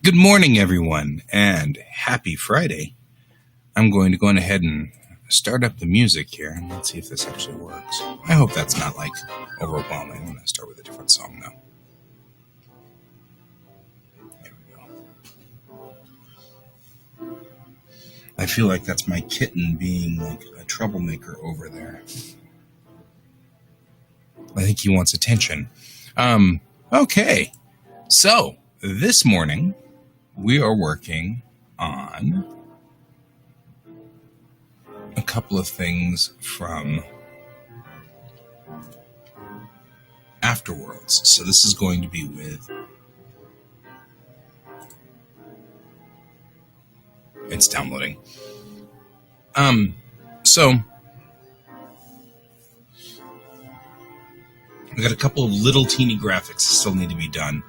Good morning, everyone, and happy Friday. I'm going to go ahead and start up the music here, and let's see if this actually works. I hope that's not, overwhelming. I'm going to start with a different song, though. There we go. I feel like that's my kitten being, a troublemaker over there. I think he wants attention. Okay. So, this morning, we are working on a couple of things from Afterworlds. So this is going to be with... It's downloading. So... I've got a couple of little teeny graphics that still need to be done.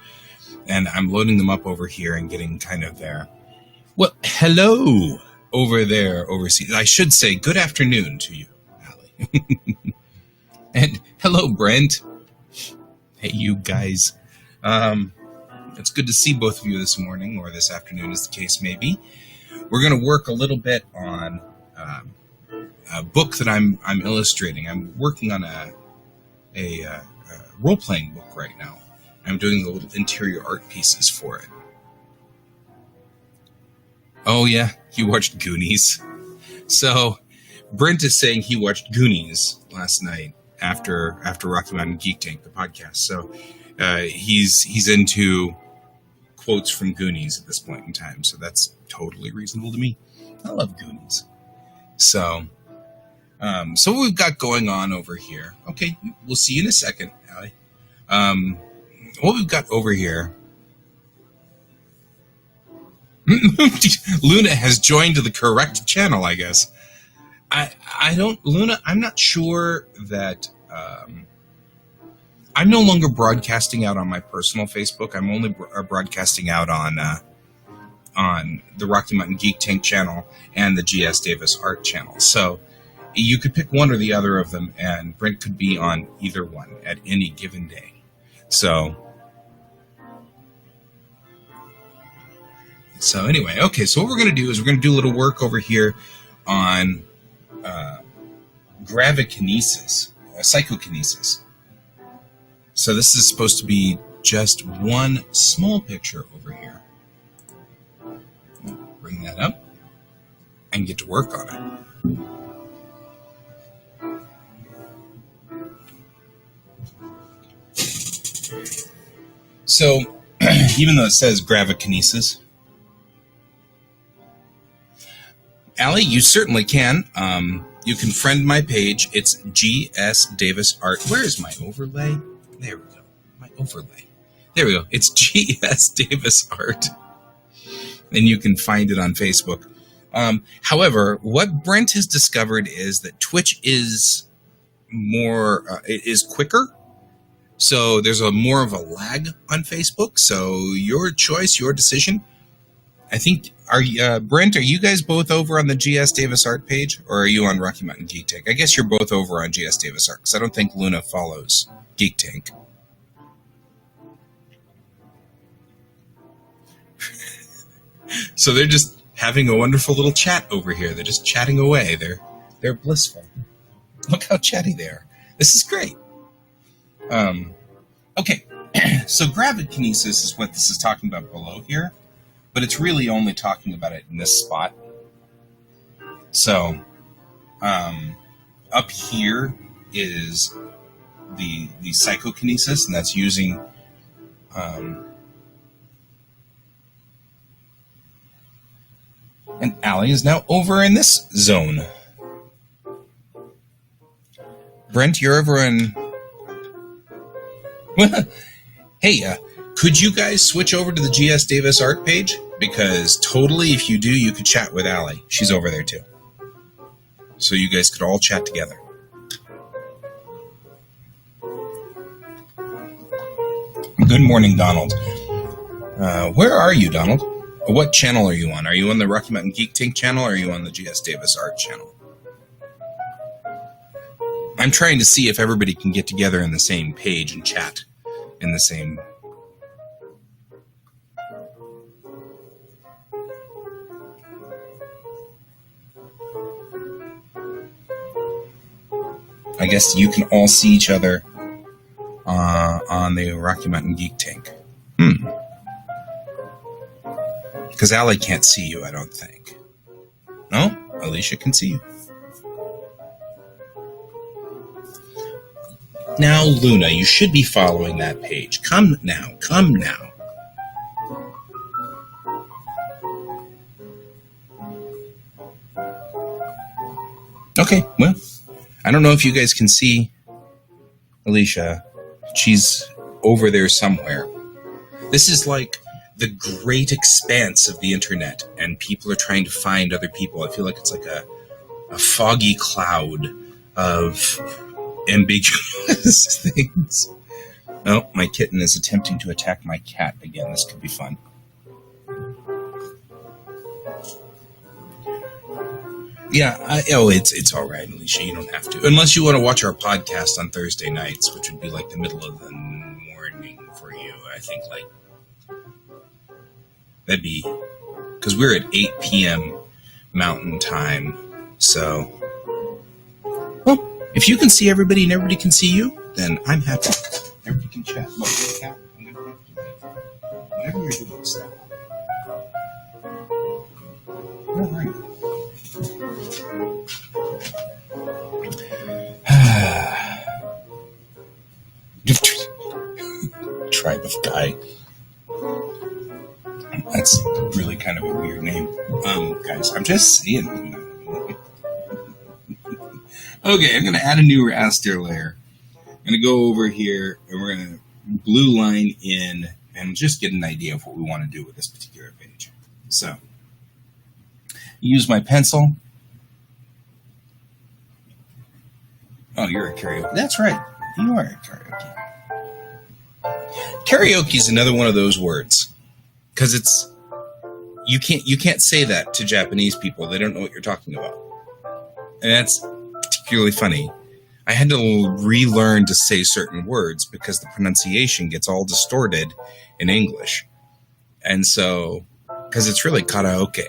And I'm loading them up over here and getting kind of there. Well, hello over there overseas. I should say good afternoon to you, Allie. And hello, Brent. Hey, you guys. It's good to see both of you this morning, or this afternoon as the case may be. We're going to work a little bit on a book that I'm illustrating. I'm working on a role-playing book right now. I'm doing the little interior art pieces for it. Oh yeah, you watched Goonies. So, Brent is saying he watched Goonies last night after Rocky Mountain Geek Tank, the podcast. So, he's into quotes from Goonies at this point in time. So that's totally reasonable to me. I love Goonies. So what we've got going on over here. Okay, we'll see you in a second, Allie. What we've got over here. Luna has joined the correct channel, I guess. Luna, I'm not sure that, I'm no longer broadcasting out on my personal Facebook. I'm only broadcasting out on the Rocky Mountain Geek Tank channel and the GS Davis Art channel. So you could pick one or the other of them, and Brent could be on either one at any given day. So anyway, okay, so what we're going to do is we're going to do a little work over here on gravikinesis, psychokinesis. So this is supposed to be just one small picture over here. Bring that up and get to work on it. So, even though it says gravikinesis, Allie, you certainly can. You can friend my page. It's GS Davis Art. Where is my overlay? There we go. My overlay. There we go. It's GS Davis Art. And you can find it on Facebook. However, what Brent has discovered is that Twitch is is quicker. So there's more of a lag on Facebook. So your choice, your decision. I think, Brent, are you guys both over on the GS Davis Art page, or are you on Rocky Mountain Geek Tank? I guess you're both over on GS Davis Art, because I don't think Luna follows Geek Tank. So they're just having a wonderful little chat over here. They're just chatting away. They're blissful. Look how chatty they are. This is great. Okay, so gravikinesis is what this is talking about below here. But it's really only talking about it in this spot. So, up here is the psychokinesis, and that's using and Allie is now over in this zone. Brent, you're over in... Hey, could you guys switch over to the GS Davis Art page? Because totally, if you do, you could chat with Allie. She's over there too. So you guys could all chat together. Good morning, Donald. Where are you, Donald? What channel are you on? Are you on the Rocky Mountain Geek Tank channel, or are you on the GS Davis Art channel? I'm trying to see if everybody can get together in the same page and chat in the same... guess you can all see each other on the Rocky Mountain Geek Tank. Because Allie can't see you, I don't think. No? Alicia can see you. Now, Luna, you should be following that page. Come now. Okay, well, I don't know if you guys can see Alicia. She's over there somewhere. This is like the great expanse of the internet, and people are trying to find other people. I feel like it's like a foggy cloud of ambiguous things. Oh, my kitten is attempting to attack my cat again. This could be fun. Yeah, it's all right, Alicia. You don't have to. Unless you want to watch our podcast on Thursday nights, which would be like the middle of the morning for you. I think that'd be... Because we're at 8 p.m. Mountain Time. So, well, if you can see everybody and everybody can see you, then I'm happy. Everybody can chat. Look, cat, I'm going to have to do whatever you're doing, stop. All right. Tribe of Guy. That's really kind of a weird name. Guys, I'm just saying. Okay, I'm going to add a new raster layer. I'm going to go over here, and we're going to blue line in and just get an idea of what we want to do with this particular page. So, use my pencil. Oh, you're a karaoke. That's right. You are a karaoke. Karaoke is another one of those words. Because it's... You can't say that to Japanese people. They don't know what you're talking about. And that's particularly funny. I had to relearn to say certain words because the pronunciation gets all distorted in English. And so... Because it's really karaoke.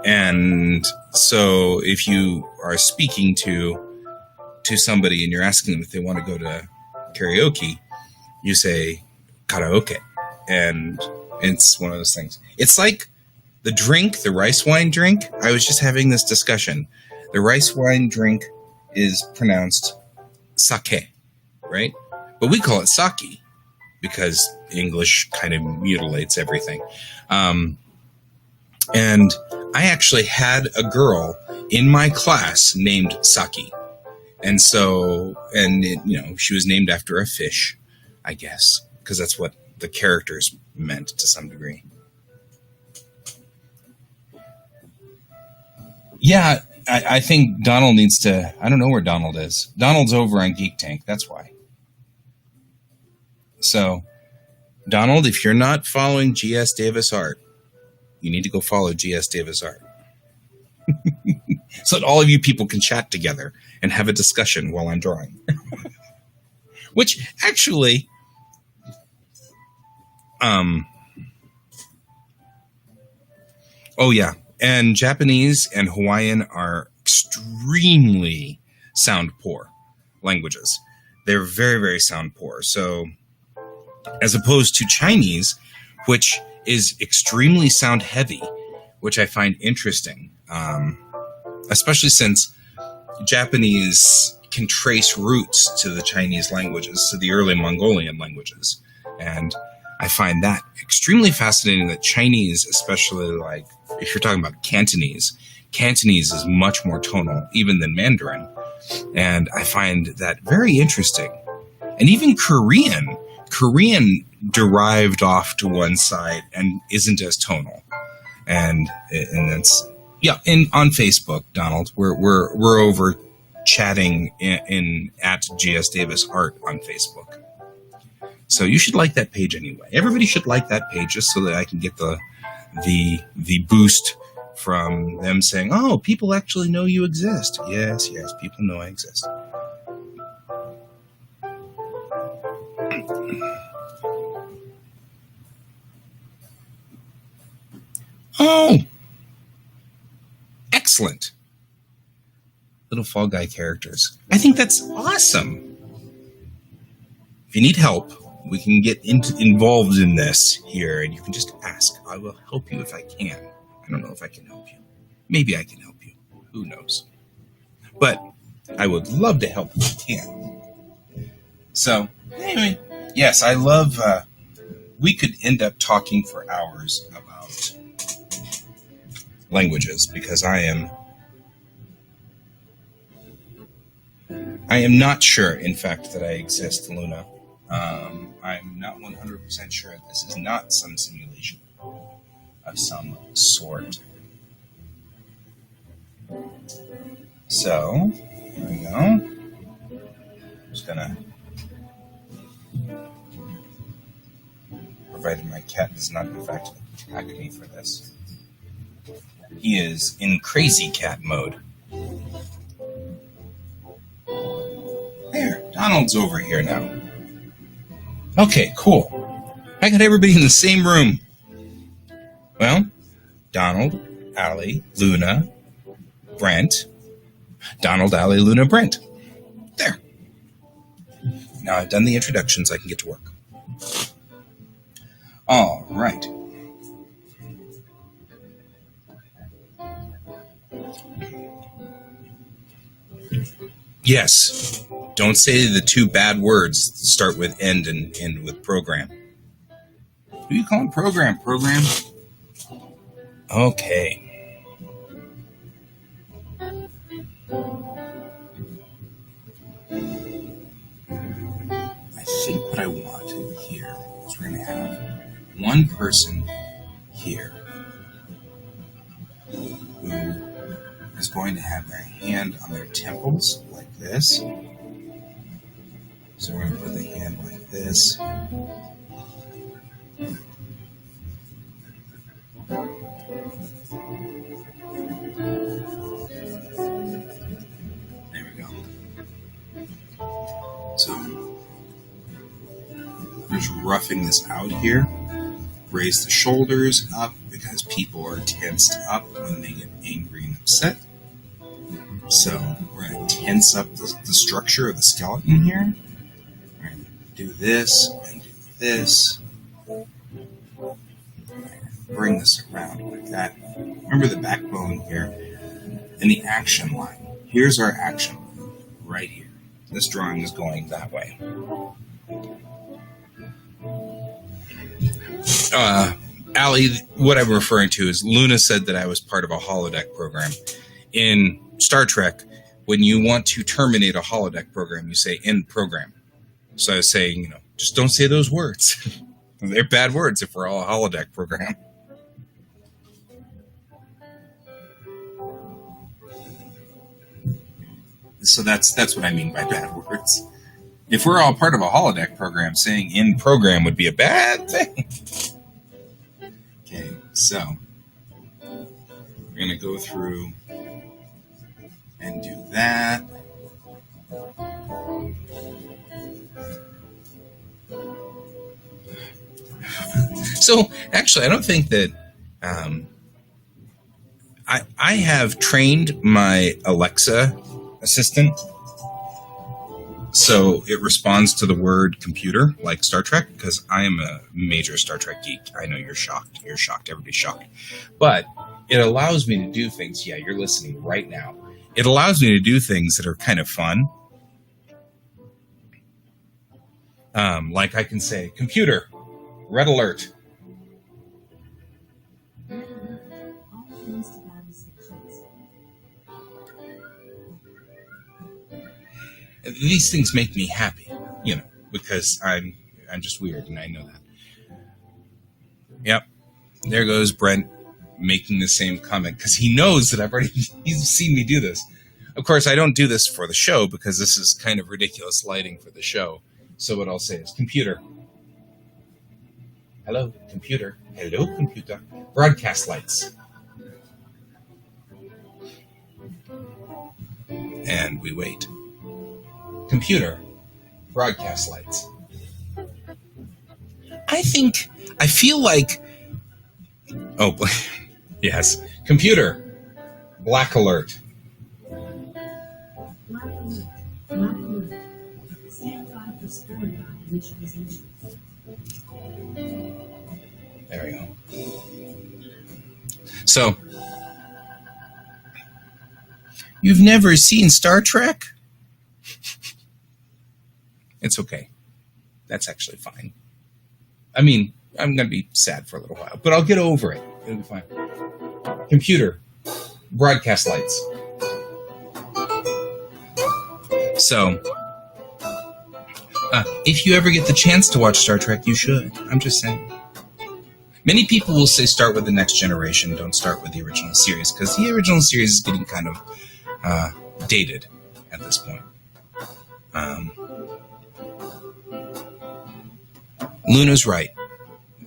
And so if you are speaking to somebody and you're asking them if they want to go to karaoke, you say karaoke. And it's one of those things. It's like the drink, the rice wine drink. I was just having this discussion. The rice wine drink is pronounced sake, right? But we call it sake because English kind of mutilates everything. And I actually had a girl in my class named Saki. And so, she was named after a fish, I guess, because that's what the characters meant to some degree. Yeah, I think Donald needs to... I don't know where Donald is. Donald's over on Geek Tank, that's why. So, Donald, if you're not following G.S. Davis Art, you need to go follow G.S. Davis Art. So that all of you people can chat together and have a discussion while I'm drawing. Which, actually... Oh, yeah. And Japanese and Hawaiian are extremely sound poor languages. They're very, very sound poor. So, as opposed to Chinese, which is extremely sound heavy, which I find interesting, especially since Japanese can trace roots to the Chinese languages, to the early Mongolian languages. And I find that extremely fascinating that Chinese, especially like if you're talking about Cantonese is much more tonal even than Mandarin. And I find that very interesting. And even Korean derived off to one side and isn't as tonal. And that's, yeah, on Facebook, Donald, we're over chatting in at GS Davis Art on Facebook. So you should like that page anyway. Everybody should like that page just so that I can get the boost from them saying, oh, people actually know you exist. Yes, people know I exist. Oh, excellent. little Fall Guy characters. I think that's awesome. If you need help, we can get involved in this here, and you can just ask. I will help you if I can. I don't know if I can help you. Maybe I can help you. Who knows? But I would love to help if I can. So, anyway, yes, I love... we could end up talking for hours about languages, because I am not sure, in fact, that I exist, Luna. I'm not 100% sure this is not some simulation of some sort. So, here we go. I'm just gonna, provided my cat does not, in fact, attack me for this. He is in crazy cat mode. There, Donald's over here now. Okay, cool. I got everybody in the same room. Well, Donald, Allie, Luna, Brent. Donald, Allie, Luna, Brent. There. Now I've done the introductions, I can get to work. All right. Yes. Don't say the two bad words that start with end and end with program. Who do you call it? Program? Program? Okay. I think what I want here is we're going to have one person here who is going to have their hand on their temples like this. So we're going to put the hand like this. There we go. So I'm just roughing this out here. Raise the shoulders up because people are tensed up when they get angry and upset. So we're going to tense up the structure of the skeleton here. We're going to do this and do this. Bring this around like that. Remember the backbone here and the action line. Here's our action line right here. This drawing is going that way. Allie, what I'm referring to is Luna said that I was part of a holodeck program. In Star Trek, when you want to terminate a holodeck program, you say end program. So I was saying, just don't say those words. They're bad words if we're all a holodeck program. So that's what I mean by bad words. If we're all part of a holodeck program, saying end program would be a bad thing. Okay, so we're going to go through and do that. So, actually, I don't think that I have trained my Alexa assistant so it responds to the word computer, like Star Trek, because I am a major Star Trek geek. I know you're shocked. You're shocked. Everybody's shocked. But it allows me to do things. Yeah, you're listening right now. It allows me to do things that are kind of fun. Like I can say, computer, red alert. These things make me happy, because I'm just weird, and I know that. Yep, there goes Brent making the same comment, because he knows that he's seen me do this. Of course, I don't do this for the show, because this is kind of ridiculous lighting for the show. So what I'll say is, computer. Hello, computer. Hello, computer. Broadcast lights. And we wait. Computer, broadcast lights. I feel like, yes, computer, black alert. There we go. So, you've never seen Star Trek? It's okay. That's actually fine. I mean, I'm going to be sad for a little while, but I'll get over it. It'll be fine. Computer. Broadcast lights. So, if you ever get the chance to watch Star Trek, you should. I'm just saying. Many people will say start with the Next Generation, don't start with the original series, because the original series is getting kind of dated at this point. Luna's right.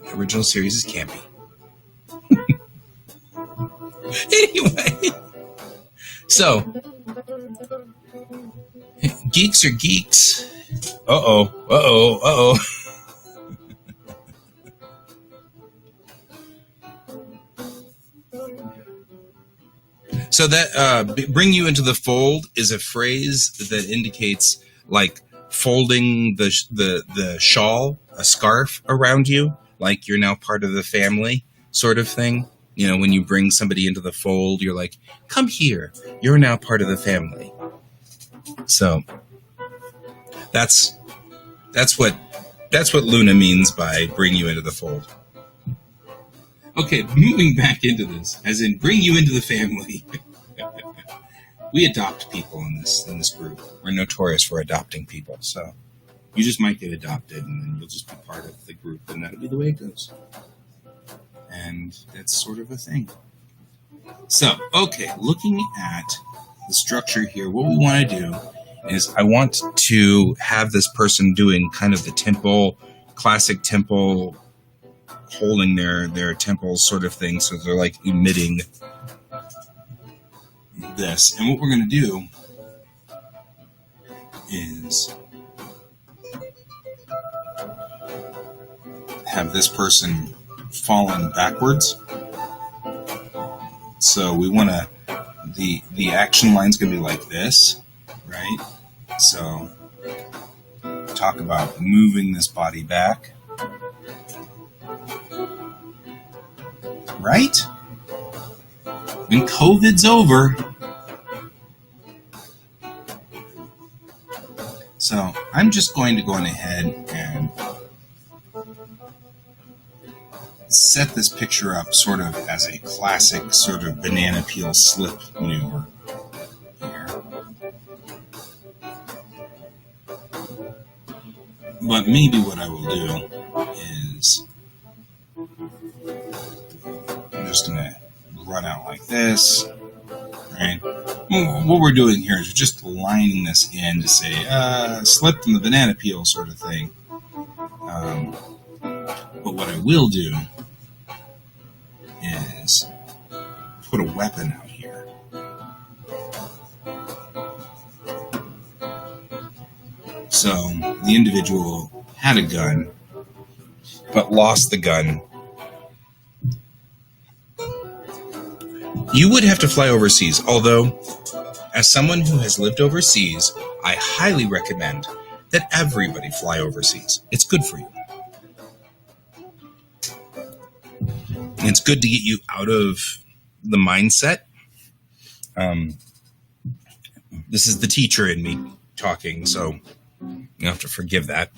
The original series is campy. Anyway, so geeks are geeks. Uh-oh. So that bring you into the fold is a phrase that indicates like folding the shawl, a scarf around you, like you're now part of the family sort of thing. You know, when you bring somebody into the fold, you're like, come here, you're now part of the family. So that's what Luna means by bring you into the fold. Okay, moving back into this, as in bring you into the family. We adopt people in this group. We're notorious for adopting people, so you just might get adopted, and then you'll just be part of the group, and that'll be the way it goes. And that's sort of a thing. So, okay, looking at the structure here, what we want to do is I want to have this person doing kind of the temple, classic temple, holding their temples sort of thing, so they're like emitting this. And what we're going to do is have this person falling backwards. So we want to, the action line's going to be like this, right? So talk about moving this body back. Right? When COVID's over. So I'm just going to go on ahead and set this picture up sort of as a classic sort of banana peel slip maneuver here. But maybe what I will do is I'm just going to run out like this, right? What we're doing here is just lining this in to say, slipped in the banana peel sort of thing. But what I will do is put a weapon out here. So the individual had a gun, but lost the gun. You would have to fly overseas, although, as someone who has lived overseas, I highly recommend that everybody fly overseas. It's good for you. It's good to get you out of the mindset. This is the teacher in me talking, so you have to forgive that.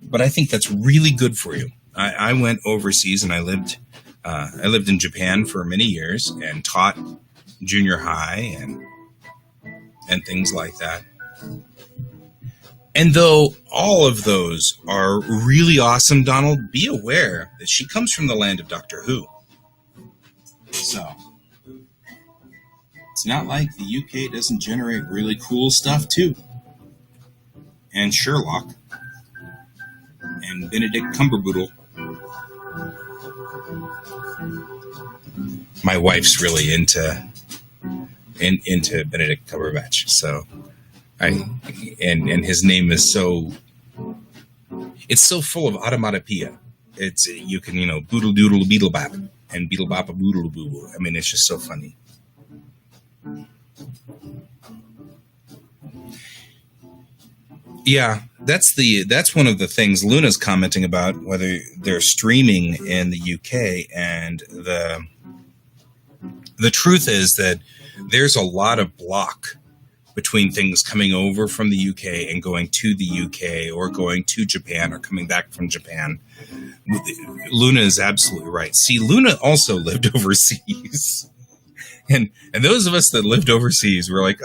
But I think that's really good for you. I went overseas and I lived in Japan for many years and taught junior high and things like that. And though all of those are really awesome, Donald, be aware that she comes from the land of Doctor Who. So, it's not like the UK doesn't generate really cool stuff, too. And Sherlock. And Benedict Cumberbatch. My wife's really into Benedict Cumberbatch, so and his name is so full of automatopoeia. It's you can boodle doodle beetle bap and beetle bop a boodle boo boo. I mean, it's just so funny. Yeah, that's one of the things Luna's commenting about, whether they're streaming in the UK, and the truth is that there's a lot of block between things coming over from the UK and going to the UK, or going to Japan, or coming back from Japan. Luna is absolutely right. See, Luna also lived overseas. And those of us that lived overseas were like,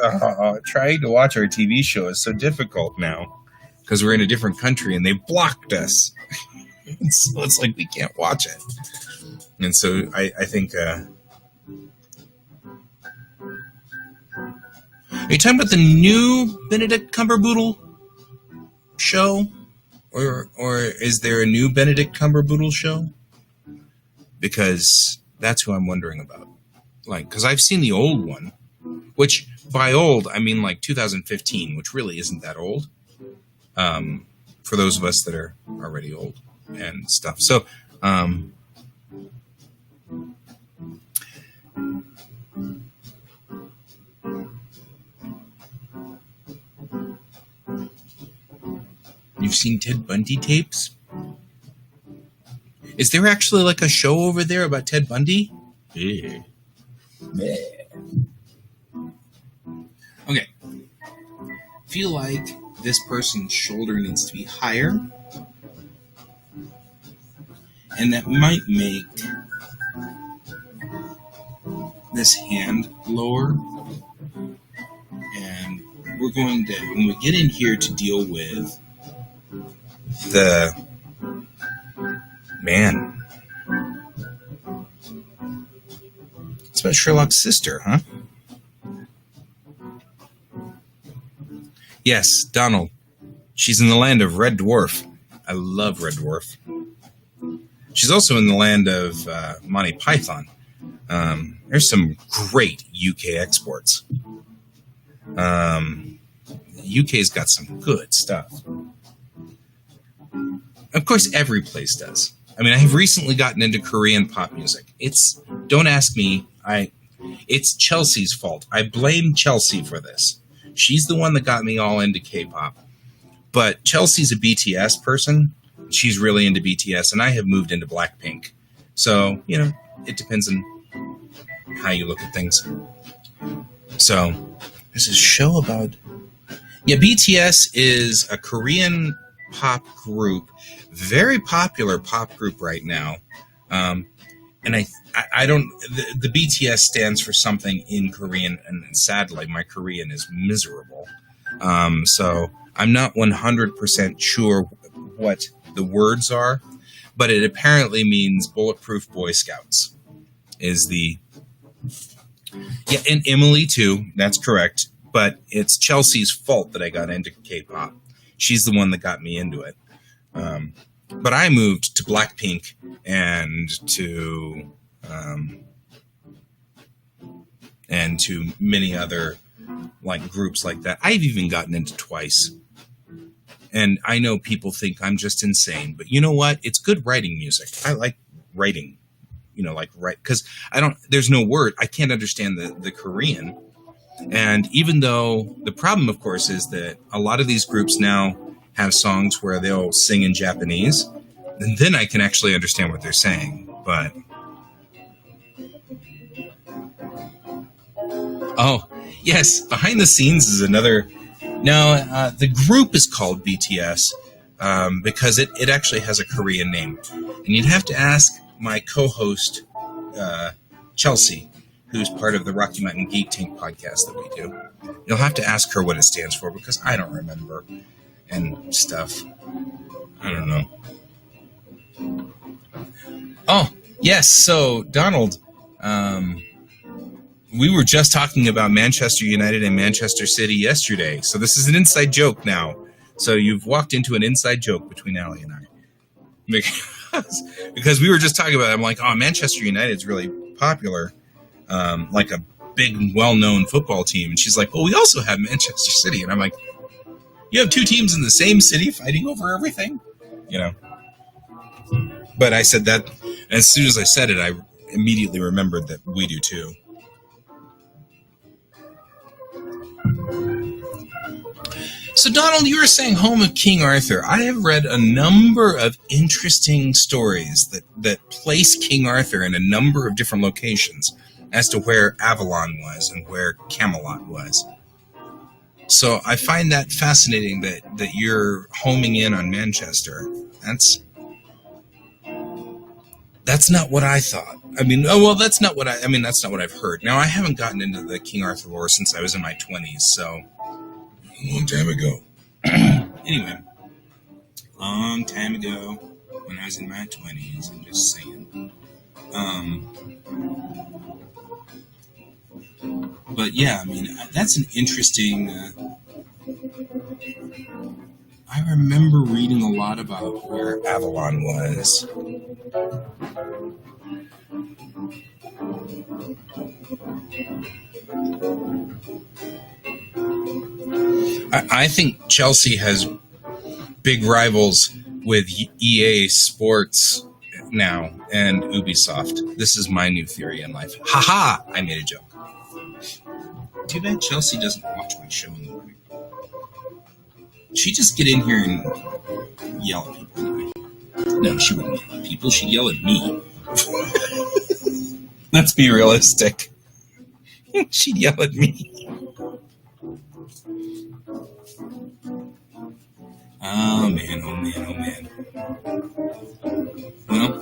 trying to watch our TV show is so difficult now because we're in a different country and they blocked us. So it's like we can't watch it. And so I think... are you talking about the new Benedict Cumberbatch show? Or is there a new Benedict Cumberbatch show? Because that's who I'm wondering about. Like, because I've seen the old one, which by old, I mean like 2015, which really isn't that old. For those of us that are already old and stuff. So, you've seen Ted Bundy tapes? Is there actually like a show over there about Ted Bundy? Yeah. Okay. Feel like this person's shoulder needs to be higher. And that might make this hand lower. And we're going to, when we get in here to deal with the man. It's about Sherlock's sister, huh? Yes, Donald. She's in the land of Red Dwarf. I love Red Dwarf. She's also in the land of Monty Python. There's some great UK exports. UK's got some good stuff. Of course, every place does. I mean, I have recently gotten into Korean pop music. Don't ask me. It's Chelsea's fault. I blame Chelsea for this. She's the one that got me all into K-pop. But Chelsea's a BTS person. She's really into BTS, and I have moved into Blackpink. So, it depends on how you look at things. So, there's a show about... Yeah, BTS is a Korean pop group, very popular pop group right now. And I don't, the BTS stands for something in Korean, and sadly, my Korean is miserable. So I'm not 100% sure what the words are, but it apparently means Bulletproof Boy Scouts is the, yeah, and Emily too, that's correct, but it's Chelsea's fault that I got into K-pop. She's the one that got me into it. But I moved to Blackpink and to many other like groups like that. I've even gotten into Twice. And I know people think I'm just insane, but you know what? It's good writing music. I like writing, because there's no word. I can't understand the Korean. And even though the problem, of course, is that a lot of these groups now have songs where they'll sing in Japanese, and then I can actually understand what they're saying. But oh, yes, Behind the Scenes is another. No, the group is called BTS because it actually has a Korean name, and you'd have to ask my co-host Chelsea, who's part of the Rocky Mountain Geek Tank podcast that we do. You'll have to ask her what it stands for because I don't remember and stuff. I don't know. Oh, yes. So, Donald, we were just talking about Manchester United and Manchester City yesterday. So this is an inside joke now. So you've walked into an inside joke between Allie and I. Because we were just talking about it. I'm like, oh, Manchester United's really popular. Like a big, well-known football team. And she's like, well, we also have Manchester City. And I'm like, you have two teams in the same city fighting over everything? But I said that, and as soon as I said it, I immediately remembered that we do too. So, Donald, you were saying Home of King Arthur. I have read a number of interesting stories that place King Arthur in a number of different locations as to where Avalon was and where Camelot was. So I find that fascinating that you're homing in on Manchester. That's not what I thought. I mean, that's not what that's not what I've heard. Now, I haven't gotten into the King Arthur lore since I was in my 20s, so a long time ago. Anyway, long time ago when I was in my 20s, I'm just saying. But yeah, I mean, that's an interesting. I remember reading a lot about where Avalon was. I think Chelsea has big rivals with EA Sports now and Ubisoft. This is my new theory in life. Ha! I made a joke. Too bad Chelsea doesn't watch my show in the morning. She'd just get in here and yell at people anyway. No, she wouldn't yell at people. She'd yell at me. Let's be realistic. She'd yell at me. Oh man, oh man, oh man. Well,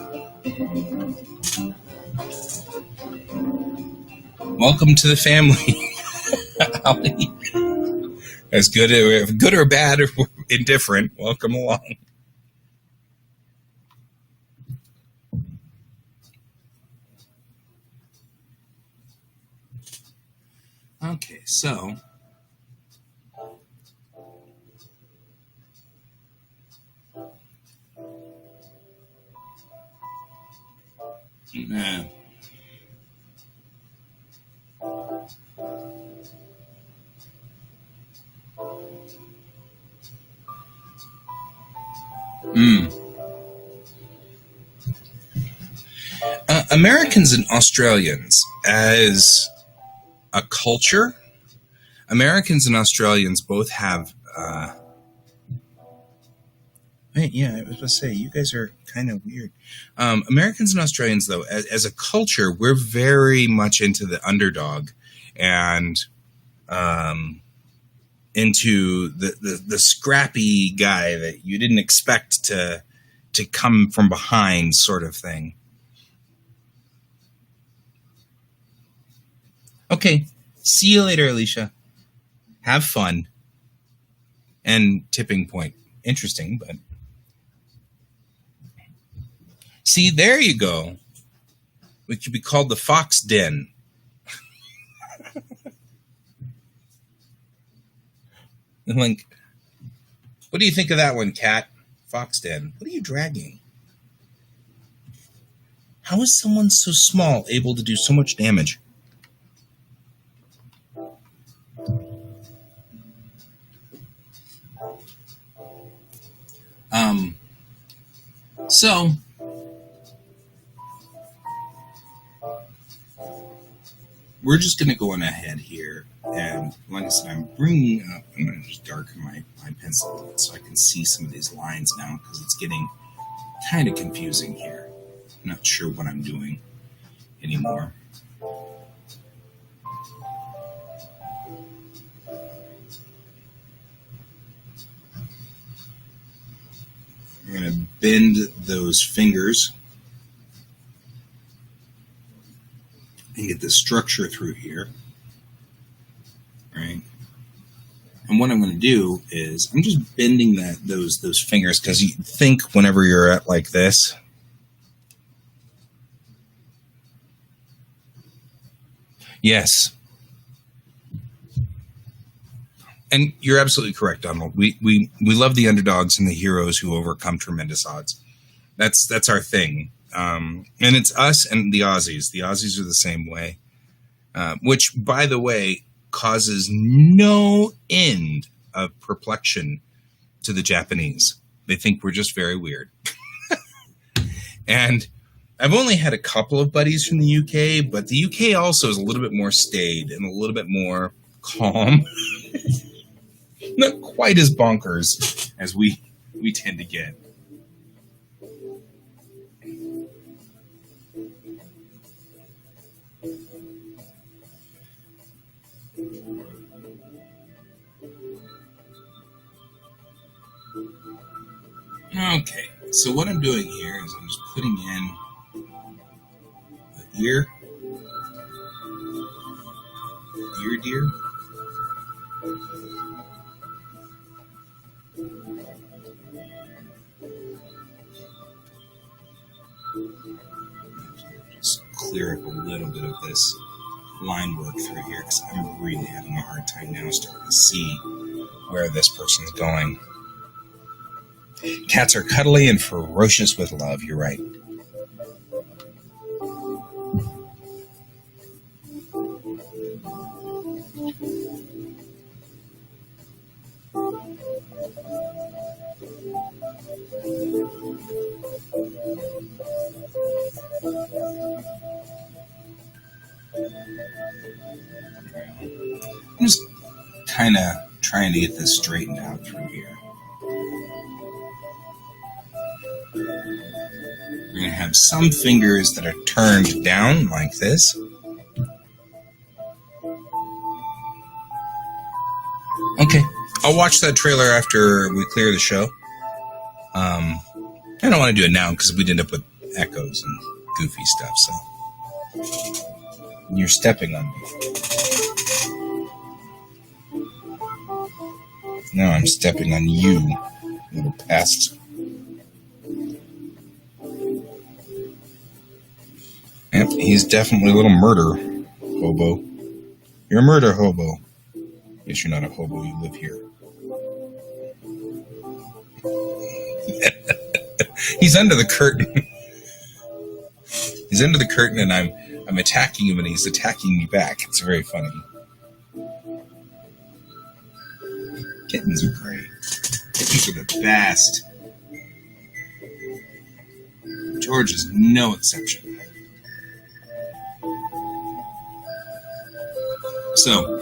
welcome to the family. As good or bad or indifferent, welcome along. Okay, so Americans and Australians as a culture, Americans and Australians both have yeah, I was going to say, you guys are kind of weird. Americans and Australians, though, as a culture, we're very much into the underdog and into the scrappy guy that you didn't expect to come from behind sort of thing. Okay, see you later, Alicia. Have fun. And tipping point. Interesting, but... See, there you go. It could be called the Fox Den. Like, what do you think of that one, Cat? Fox Den. What are you dragging? How is someone so small able to do so much damage? So... we're just going to go on ahead here, and like I said, I'm going to just darken my pencil a little bit so I can see some of these lines now, because it's getting kind of confusing here. I'm not sure what I'm doing anymore. I'm going to bend those fingers and get the structure through here, right? And what I'm going to do is I'm just bending those fingers, because you think whenever you're at like this, yes, and you're absolutely correct, Donald. We love the underdogs and the heroes who overcome tremendous odds. That's our thing. And it's us and the Aussies. The Aussies are the same way, which, by the way, causes no end of perplexion to the Japanese. They think we're just very weird. And I've only had a couple of buddies from the UK, but the UK also is a little bit more staid and a little bit more calm. not quite as bonkers as we tend to get. Okay, so what I'm doing here is I'm just putting in the ear deer. Just clear up a little bit of this line work through here because I'm really having a hard time now starting to see where this person's going. Cats are cuddly and ferocious with love, you're right. I'm just kind of trying to get this straightened out through here. We're going to have some fingers that are turned down like this. Okay, I'll watch that trailer after we clear the show. I don't want to do it now because we'd end up with echoes and goofy stuff, so. You're stepping on me. No, I'm stepping on you, little pest. Yep, he's definitely a little murder hobo. You're a murder hobo. Guess you're not a hobo, you live here. He's under the curtain. He's under the curtain and I'm attacking him and he's attacking me back. It's very funny. Kittens are great. Kittens are the best. George is no exception. So,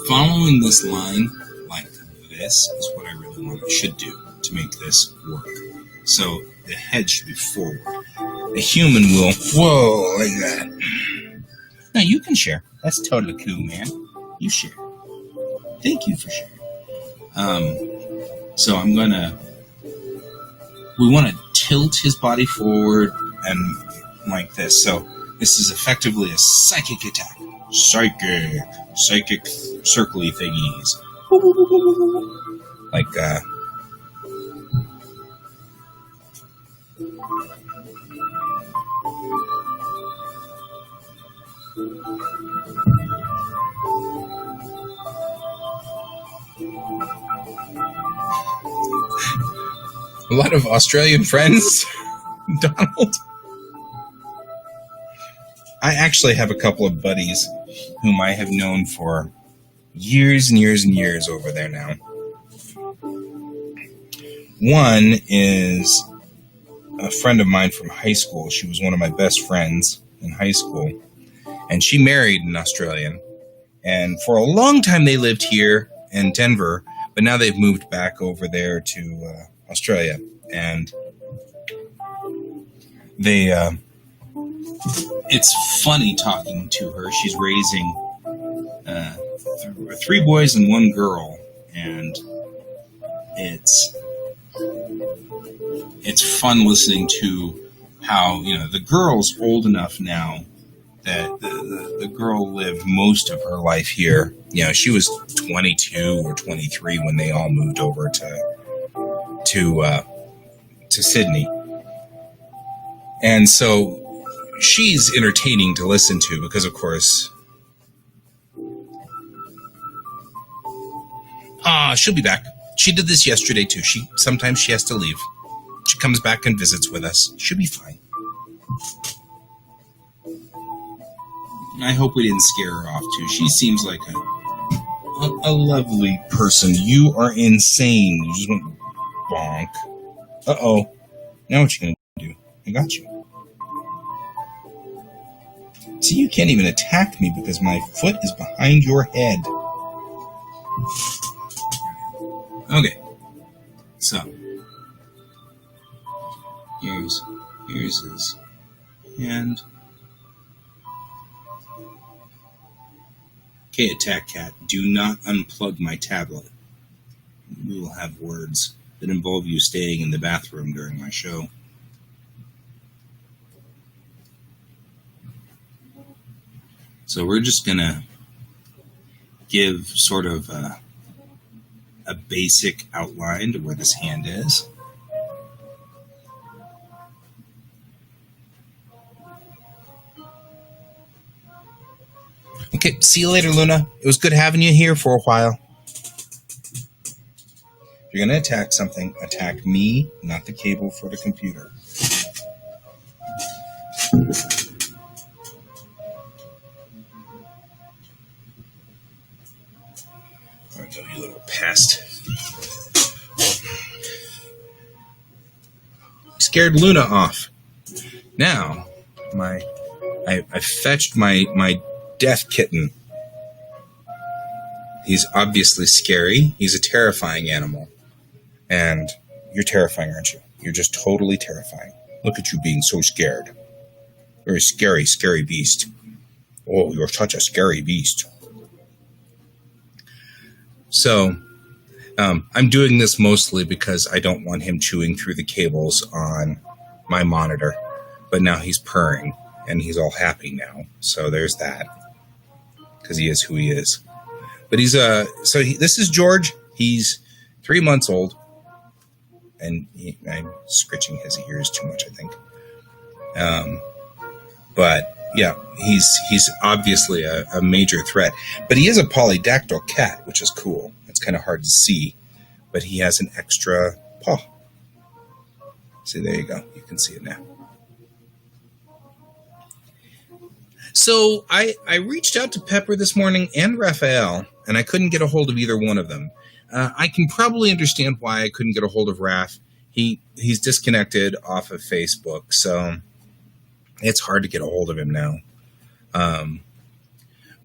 following this line like this is what I really should do to make this work. So, the head should be forward. The human will, whoa, like that. No, you can share. That's totally cool, man. You share. Thank you for sharing. So I'm gonna, we want to tilt his body forward and like this. So this is effectively a psychic attack. Psychic circly thingies. Like, a lot of Australian friends, Donald. I actually have a couple of buddies whom I have known for years and years and years over there now. One is a friend of mine from high school. She was one of my best friends in high school. And she married an Australian. And for a long time they lived here in Denver, but now they've moved back over there to Australia. And they, it's funny talking to her. She's raising 3 boys and 1 girl. And it's fun listening to how, you know, the girl's old enough now that the girl lived most of her life here. You know, she was 22 or 23 when they all moved over to Sydney. And so she's entertaining to listen to because, of course, she'll be back. She did this yesterday, too. Sometimes she has to leave. She comes back and visits with us. She'll be fine. I hope we didn't scare her off, too. She seems like a lovely person. You are insane. You just went bonk. Uh-oh. Now what you gonna do? I got you. See, you can't even attack me because my foot is behind your head. Okay, so here's his hand. Okay, Attack Cat, do not unplug my tablet. We will have words that involve you staying in the bathroom during my show. So we're just going to give sort of a basic outline to where this hand is. Okay, see you later, Luna. It was good having you here for a while. If you're going to attack something, attack me, not the cable for the computer. There we go, you little pest. Scared Luna off. Now, I fetched my death kitten. He's obviously scary. He's a terrifying animal. And you're terrifying, aren't you? You're just totally terrifying. Look at you being so scared. You're a scary, scary beast. Oh, you're such a scary beast. So, I'm doing this mostly because I don't want him chewing through the cables on my monitor. But now he's purring, and he's all happy now. So there's that. Because he is who he is. But this is George. He's 3 months old. And I'm scritching his ears too much, I think. But yeah, he's obviously a major threat. But he is a polydactyl cat, which is cool. It's kind of hard to see, but he has an extra paw. See, there you go. You can see it now. So I reached out to Pepper this morning and Raphael, and I couldn't get a hold of either one of them. I can probably understand why I couldn't get a hold of Raph. He's disconnected off of Facebook, so it's hard to get a hold of him now.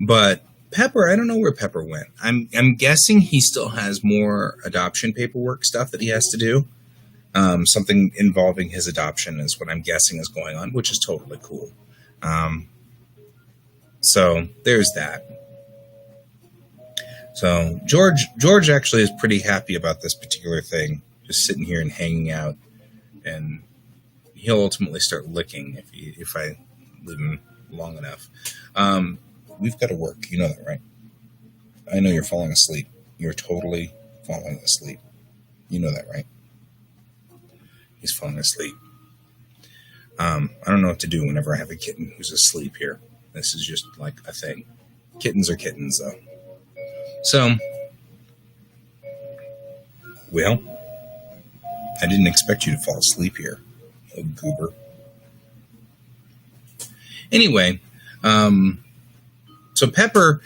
But Pepper, I don't know where Pepper went. I'm guessing he still has more adoption paperwork stuff that he has to do. Something involving his adoption is what I'm guessing is going on, which is totally cool. So there's that. So George actually is pretty happy about this particular thing, just sitting here and hanging out, and he'll ultimately start licking if I leave him long enough. We've got to work. You know that, right? I know you're falling asleep. You're totally falling asleep. You know that, right? He's falling asleep. I don't know what to do whenever I have a kitten who's asleep here. This is just like a thing. Kittens are kittens, though. So, well, I didn't expect you to fall asleep here, old goober. Anyway, so Pepper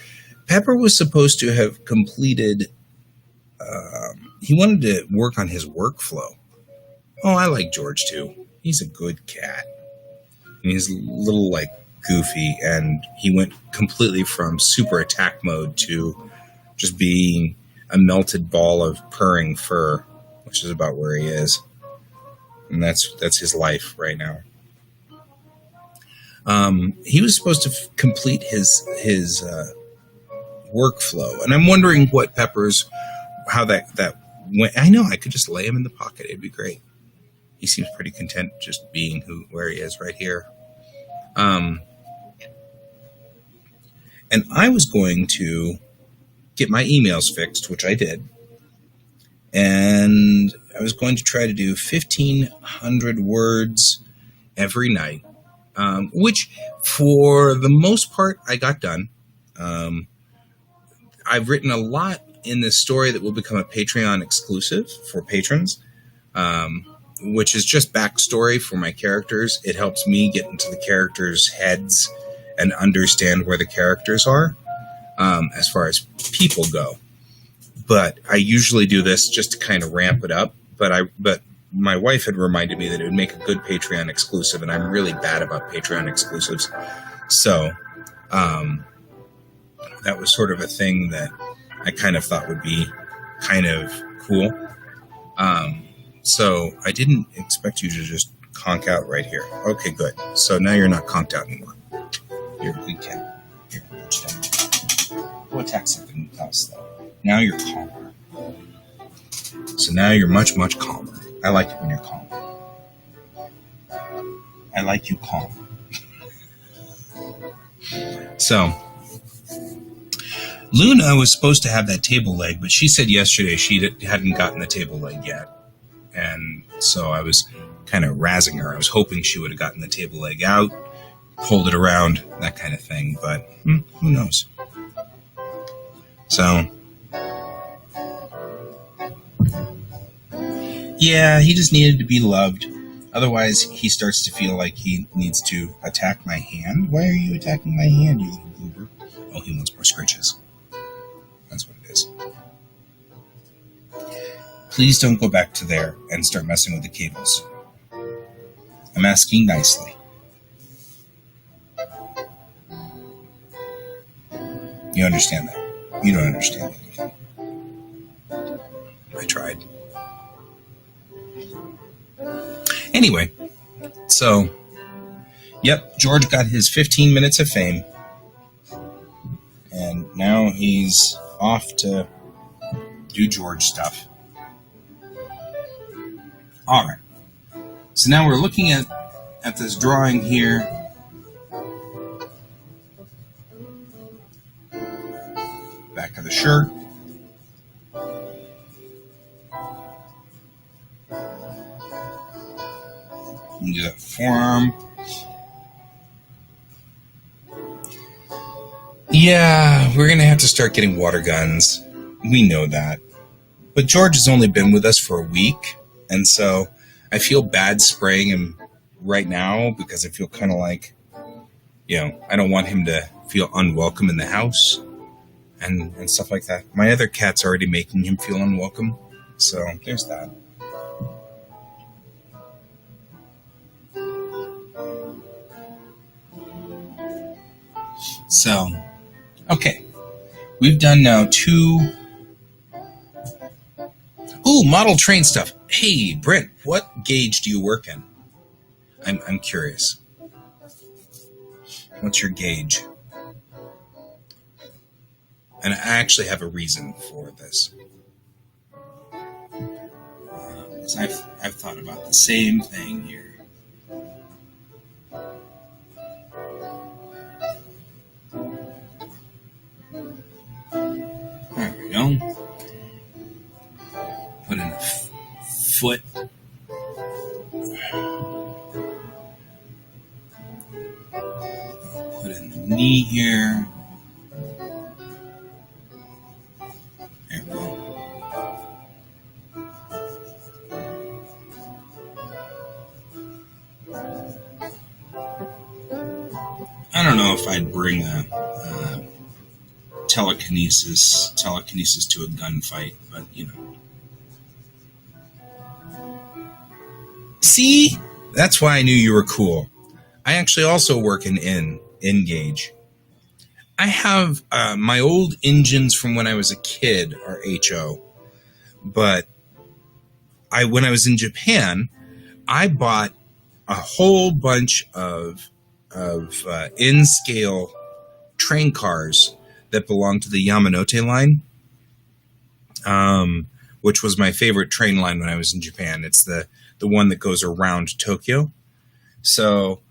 was supposed to have completed, he wanted to work on his workflow. Oh, I like George too. He's a good cat. And he's a little goofy, and he went completely from super attack mode to just being a melted ball of purring fur, which is about where he is. And that's his life right now. He was supposed to complete his workflow, and I'm wondering what how that went. I know I could just lay him in the pocket; it'd be great. He seems pretty content just being where he is right here. And I was going to get my emails fixed, which I did, and I was going to try to do 1,500 words every night. Which, for the most part, I got done. I've written a lot in this story that will become a Patreon exclusive for patrons, which is just backstory for my characters. It helps me get into the characters' heads and understand where the characters are, as far as people go. But I usually do this just to kind of ramp it up. But my wife had reminded me that it would make a good Patreon exclusive, and I'm really bad about Patreon exclusives. So that was sort of a thing that I kind of thought would be kind of Cool. So I didn't expect you to just conk out right here. Okay, good. So now you're not conked out anymore. Here, we can. Here, go attack something else, though. Now you're calmer. So now you're much, much calmer. I like it when you're calm. I like you calm. So, Luna was supposed to have that table leg, but she said yesterday she hadn't gotten the table leg yet. And so I was kind of razzing her. I was hoping she would have gotten the table leg out, pulled it around, that kind of thing. But who knows? So, yeah, he just needed to be loved. Otherwise, he starts to feel like he needs to attack my hand. Why are you attacking my hand, you little goober? Oh, he wants more scritches. That's what it is. Please don't go back to there and start messing with the cables. I'm asking nicely. You understand that? You don't understand anything. I tried. Anyway, so, yep, George got his 15 minutes of fame. And now he's off to do George stuff. All right. So now we're looking at this drawing here. Back of the shirt. You do that forearm. Yeah, we're going to have to start getting water guns. We know that. But George has only been with us for a week, and so I feel bad spraying him right now because I feel kind of like, I don't want him to feel unwelcome in the house and stuff like that. My other cat's already making him feel unwelcome, so there's that. So, okay. We've done now 2... Ooh, model train stuff. Hey, Brent, what gauge do you work in? I'm curious. What's your gauge? And I actually have a reason for this. Because I've thought about the same thing here. There we go. Put in a foot. Put in the knee here. There we go. I don't know if I'd bring a telekinesis to a gunfight, but See? That's why I knew you were cool. I actually also work in gauge. I have my old engines from when I was a kid are HO, but when I was in Japan, I bought a whole bunch of in-scale train cars that belonged to the Yamanote line, which was my favorite train line when I was in Japan. It's the one that goes around Tokyo. So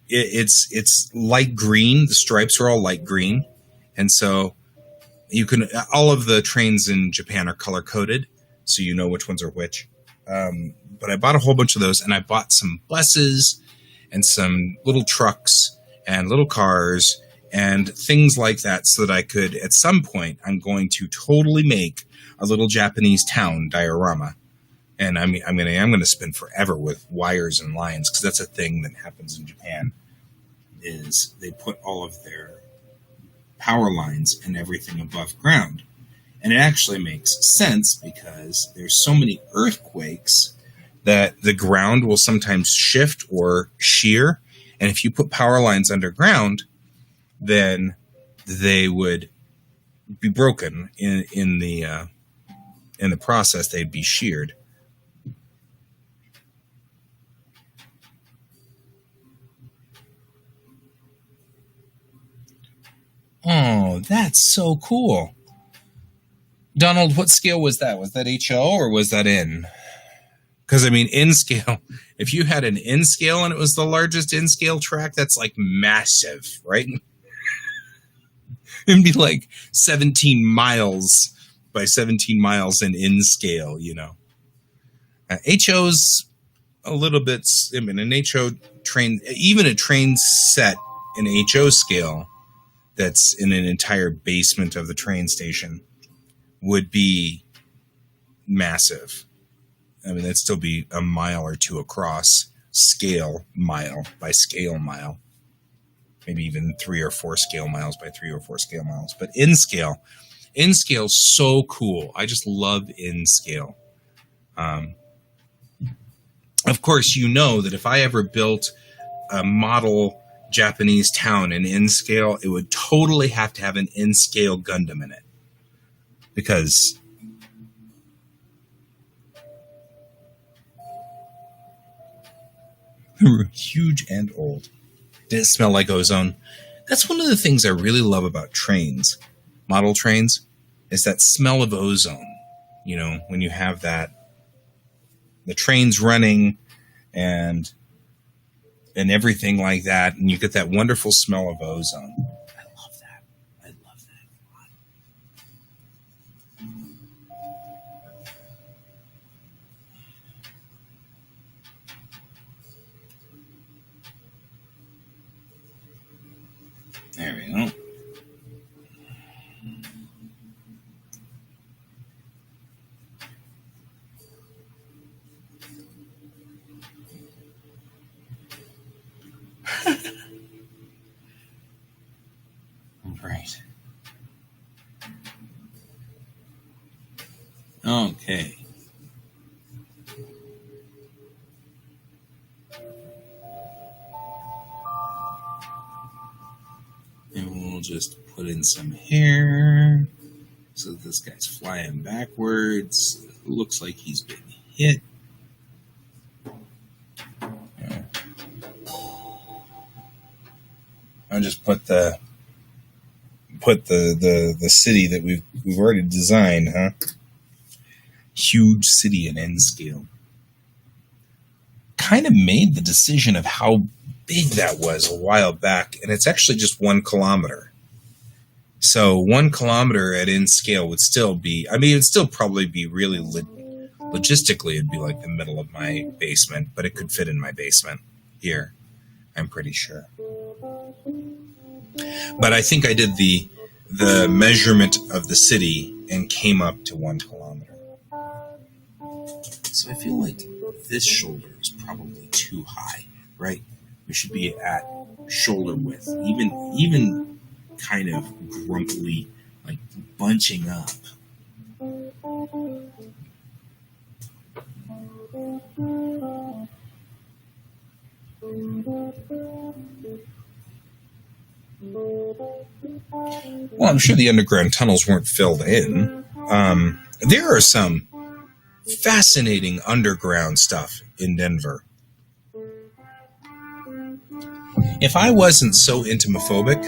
it's light green. The stripes are all light green, and so all of the trains in Japan are color coded, so you know which ones are which. But I bought a whole bunch of those, and I bought some buses and some little trucks and little cars and things like that, so that I could, at some point, I'm going to totally make a little Japanese town diorama. And I'm going to spend forever with wires and lines, because that's a thing that happens in Japan, is they put all of their power lines and everything above ground. And it actually makes sense, because there's so many earthquakes that the ground will sometimes shift or shear. And if you put power lines underground, then they would be broken in the in the process, they'd be sheared. Oh, that's so cool. Donald, what scale was that? Was that HO or was that in? Because, I mean, in scale, if you had an in scale and it was the largest in scale track, that's like massive, right? It'd be like 17 miles by 17 miles in scale, you know. HO's a little bit, I mean, an HO train, even a train set in HO scale that's in an entire basement of the train station would be massive. I mean, that'd still be a mile or two across scale mile by scale mile. Maybe even 3 or 4 scale miles by 3 or 4 scale miles. But in scale so cool. I just love in scale. Of course, you know that if I ever built a model Japanese town in scale, it would totally have to have an in scale Gundam in it. Because they were huge and old. Did it smell like ozone? That's one of the things I really love about trains, model trains, is that smell of ozone. You know, when you have that, the train's running and everything like that, and you get that wonderful smell of ozone. I love that. I love that. There we go. Right. Okay. And we'll just put in some hair. So this guy's flying backwards. It looks like he's been hit. Yeah. I'll just put the city that we've already designed, huh? Huge city in N scale. Kind of made the decision of how big that was a while back, and it's actually just 1 kilometer. So 1 kilometer at N scale would still be, I mean, it'd still probably be really logistically, it'd be like the middle of my basement, but it could fit in my basement here, I'm pretty sure. But I think I did the measurement of the city and came up to 1 kilometer. So I feel like this shoulder is probably too high, right? We should be at shoulder width, even kind of grumpily, like bunching up. Well, I'm sure the underground tunnels weren't filled in. There are some fascinating underground stuff in Denver. If I wasn't so entomophobic,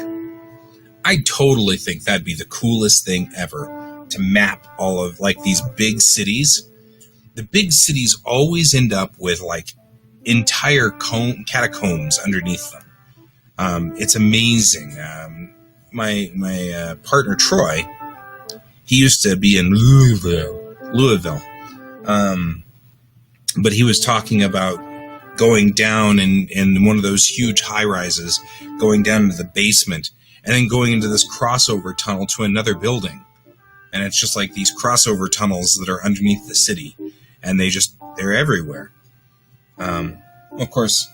I totally think that'd be the coolest thing ever, to map all of like these big cities. The big cities always end up with like entire catacombs underneath them. It's amazing. My partner Troy, he used to be in Louisville. But he was talking about going down in one of those huge high rises, going down into the basement, and then going into this crossover tunnel to another building. And it's just like these crossover tunnels that are underneath the city, and they're everywhere. Of course,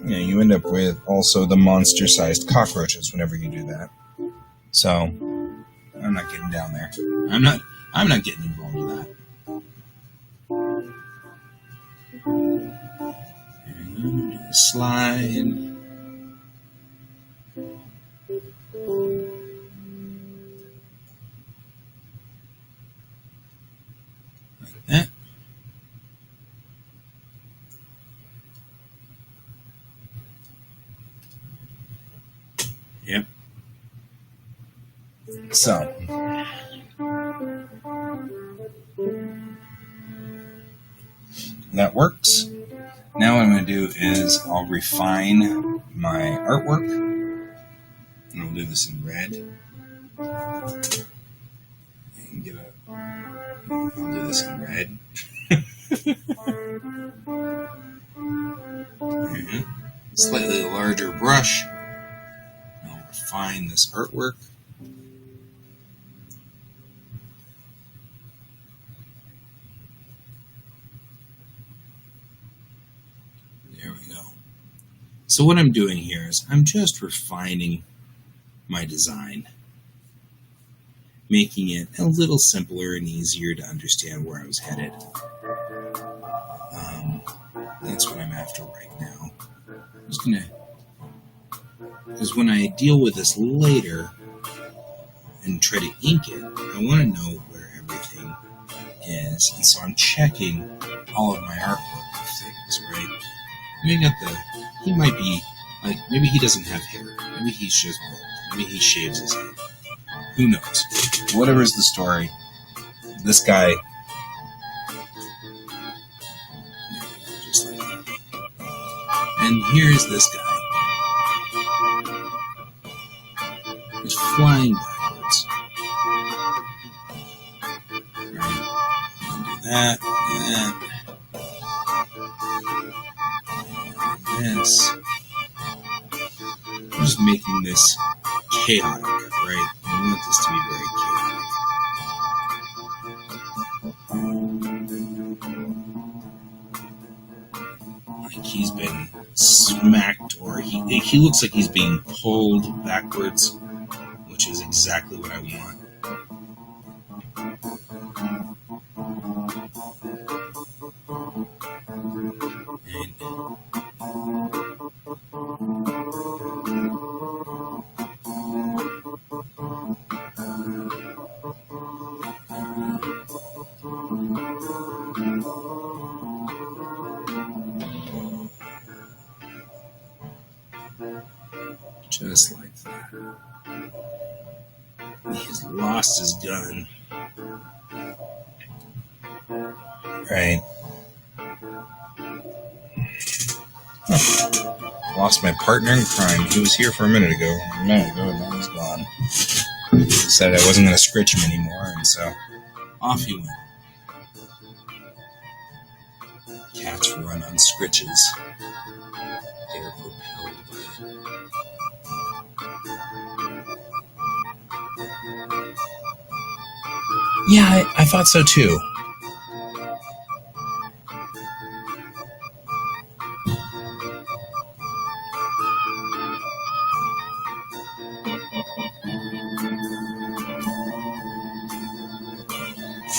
you end up with also the monster-sized cockroaches whenever you do that. So I'm not getting down there. I'm not getting involved with that. Slide. So, that works. Now what I'm going to do is I'll refine my artwork. And I'll do this in red. And I'll do this in red. Slightly larger brush. I'll refine this artwork. There we go. So what I'm doing here is I'm just refining my design, making it a little simpler and easier to understand where I was headed. That's what I'm after right now. Because when I deal with this later and try to ink it, I want to know where everything is, and so I'm checking all of my artwork of things, right? He might be, like, maybe he doesn't have hair, maybe he's just bald, maybe he shaves his head. Who knows? Whatever's the story, this guy, just like that. And here's this guy. He's flying backwards. Right. Do that, and this. I'm just making this chaotic, right? I want this to be very chaotic. Like he's been smacked, or he looks like he's being pulled backwards, which is exactly what I want. Just like that. He's lost his gun. Right. Lost my partner in crime. He was here for a minute ago. And now he's gone. Decided I wasn't going to scritch him anymore, and so off he went. Cats run on scritches. They are propelled by it. Yeah, I thought so too.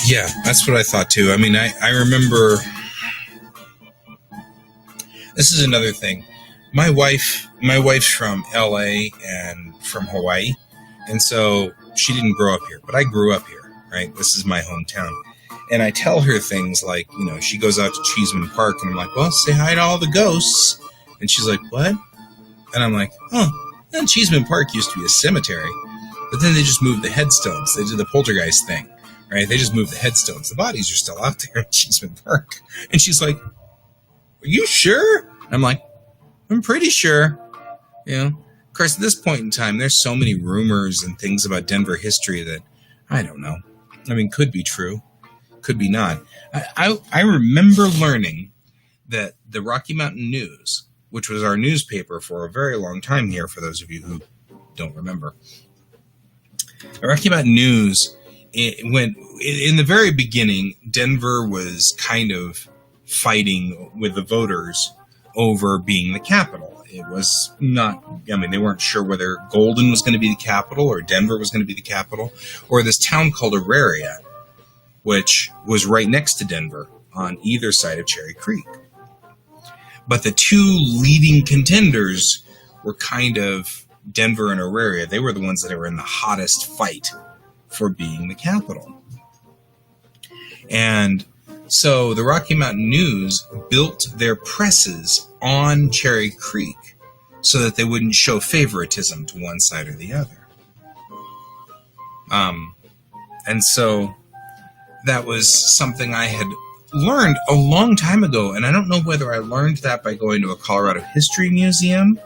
Yeah, that's what I thought too. I mean, I remember. This is another thing. My wife's from LA and from Hawaii, and so she didn't grow up here, but I grew up here, right? This is my hometown. And I tell her things like, you know, she goes out to Cheeseman Park, and I'm like, well, say hi to all the ghosts. And she's like, what? And I'm like, oh, and Cheeseman Park used to be a cemetery, but then they just moved the headstones. They did the poltergeist thing, right? They just moved the headstones. The bodies are still out there in Cheeseman Park. And she's like, are you sure? And I'm like, I'm pretty sure. You know, of course, at this point in time, there's so many rumors and things about Denver history that I don't know. I mean, could be true, could be not. I remember learning that the Rocky Mountain News, which was our newspaper for a very long time here, for those of you who don't remember, the Rocky Mountain News, when in the very beginning, Denver was kind of fighting with the voters over being the capital. It was not, I mean, they weren't sure whether Golden was going to be the capital or Denver was going to be the capital, or this town called Auraria, which was right next to Denver on either side of Cherry Creek. But the two leading contenders were kind of Denver and Auraria. They were the ones that were in the hottest fight for being the capital. And so the Rocky Mountain News built their presses on Cherry Creek so that they wouldn't show favoritism to one side or the other. And so that was something I had learned a long time ago. And I don't know whether I learned that by going to a Colorado History Museum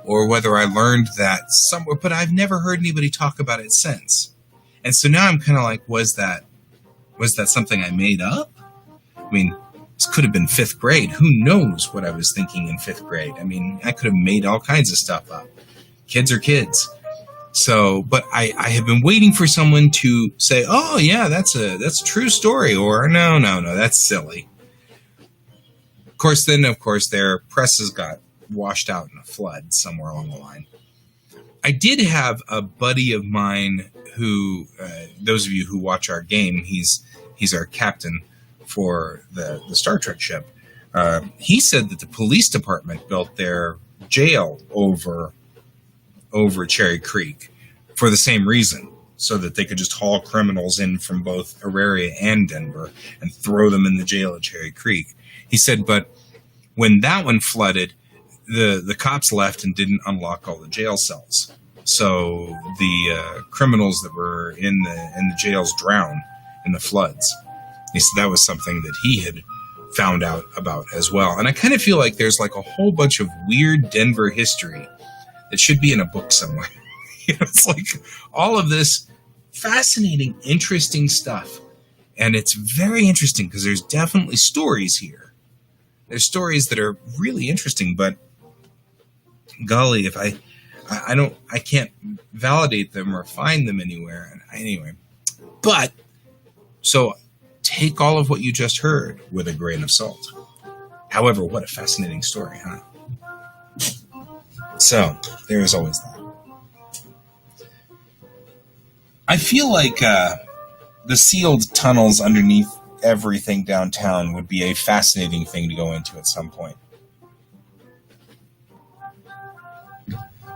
or whether I learned that somewhere, but I've never heard anybody talk about it since. And so now I'm kind of like, was that something I made up? I mean, this could have been 5th grade. Who knows what I was thinking in 5th grade? I mean, I could have made all kinds of stuff up. Kids are kids. So, but I have been waiting for someone to say, oh yeah, that's a true story, or no, that's silly. Of course, their presses got washed out in a flood somewhere along the line. I did have a buddy of mine who, those of you who watch our game, he's our captain for the Star Trek ship. He said that the police department built their jail over Cherry Creek for the same reason, so that they could just haul criminals in from both Auraria and Denver and throw them in the jail at Cherry Creek. He said, but when that one flooded, the cops left and didn't unlock all the jail cells. So the criminals that were in the jails drowned in the floods. He said that was something that he had found out about as well. And I kind of feel like there's like a whole bunch of weird Denver history that should be in a book somewhere. It's like all of this fascinating, interesting stuff. And it's very interesting because there's definitely stories here. There's stories that are really interesting, but golly, if I can't validate them or find them anywhere. Anyway, but so take all of what you just heard with a grain of salt. However, what a fascinating story, huh? So there is always that. I feel like the sealed tunnels underneath everything downtown would be a fascinating thing to go into at some point.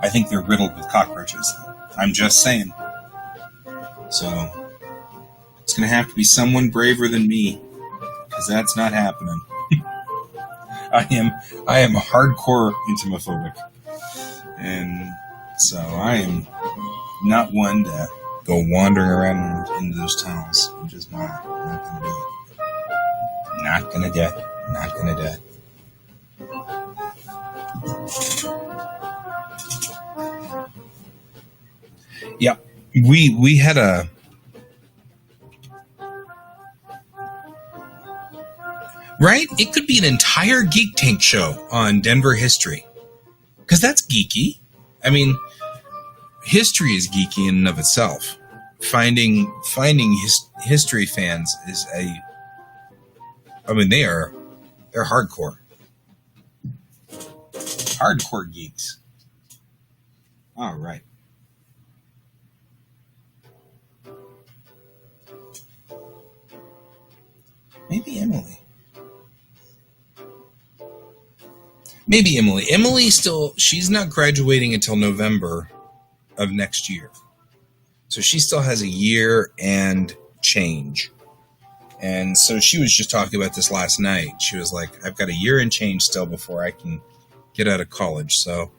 I think they're riddled with cockroaches. I'm just saying. So it's going to have to be someone braver than me, because that's not happening. I am hardcore intimophobic, and so I am not one to go wandering around into those tunnels. I'm just not going to do it. Not going to do it. Not going to do it. Yeah, we had a right. It could be an entire Geek Tank show on Denver history, because that's geeky. I mean, history is geeky in and of itself. Finding history fans is they're hardcore geeks. All right. Maybe Emily. Emily she's not graduating until November of next year. So she still has a year and change. And so she was just talking about this last night. She was like, I've got a year and change still before I can get out of college. So,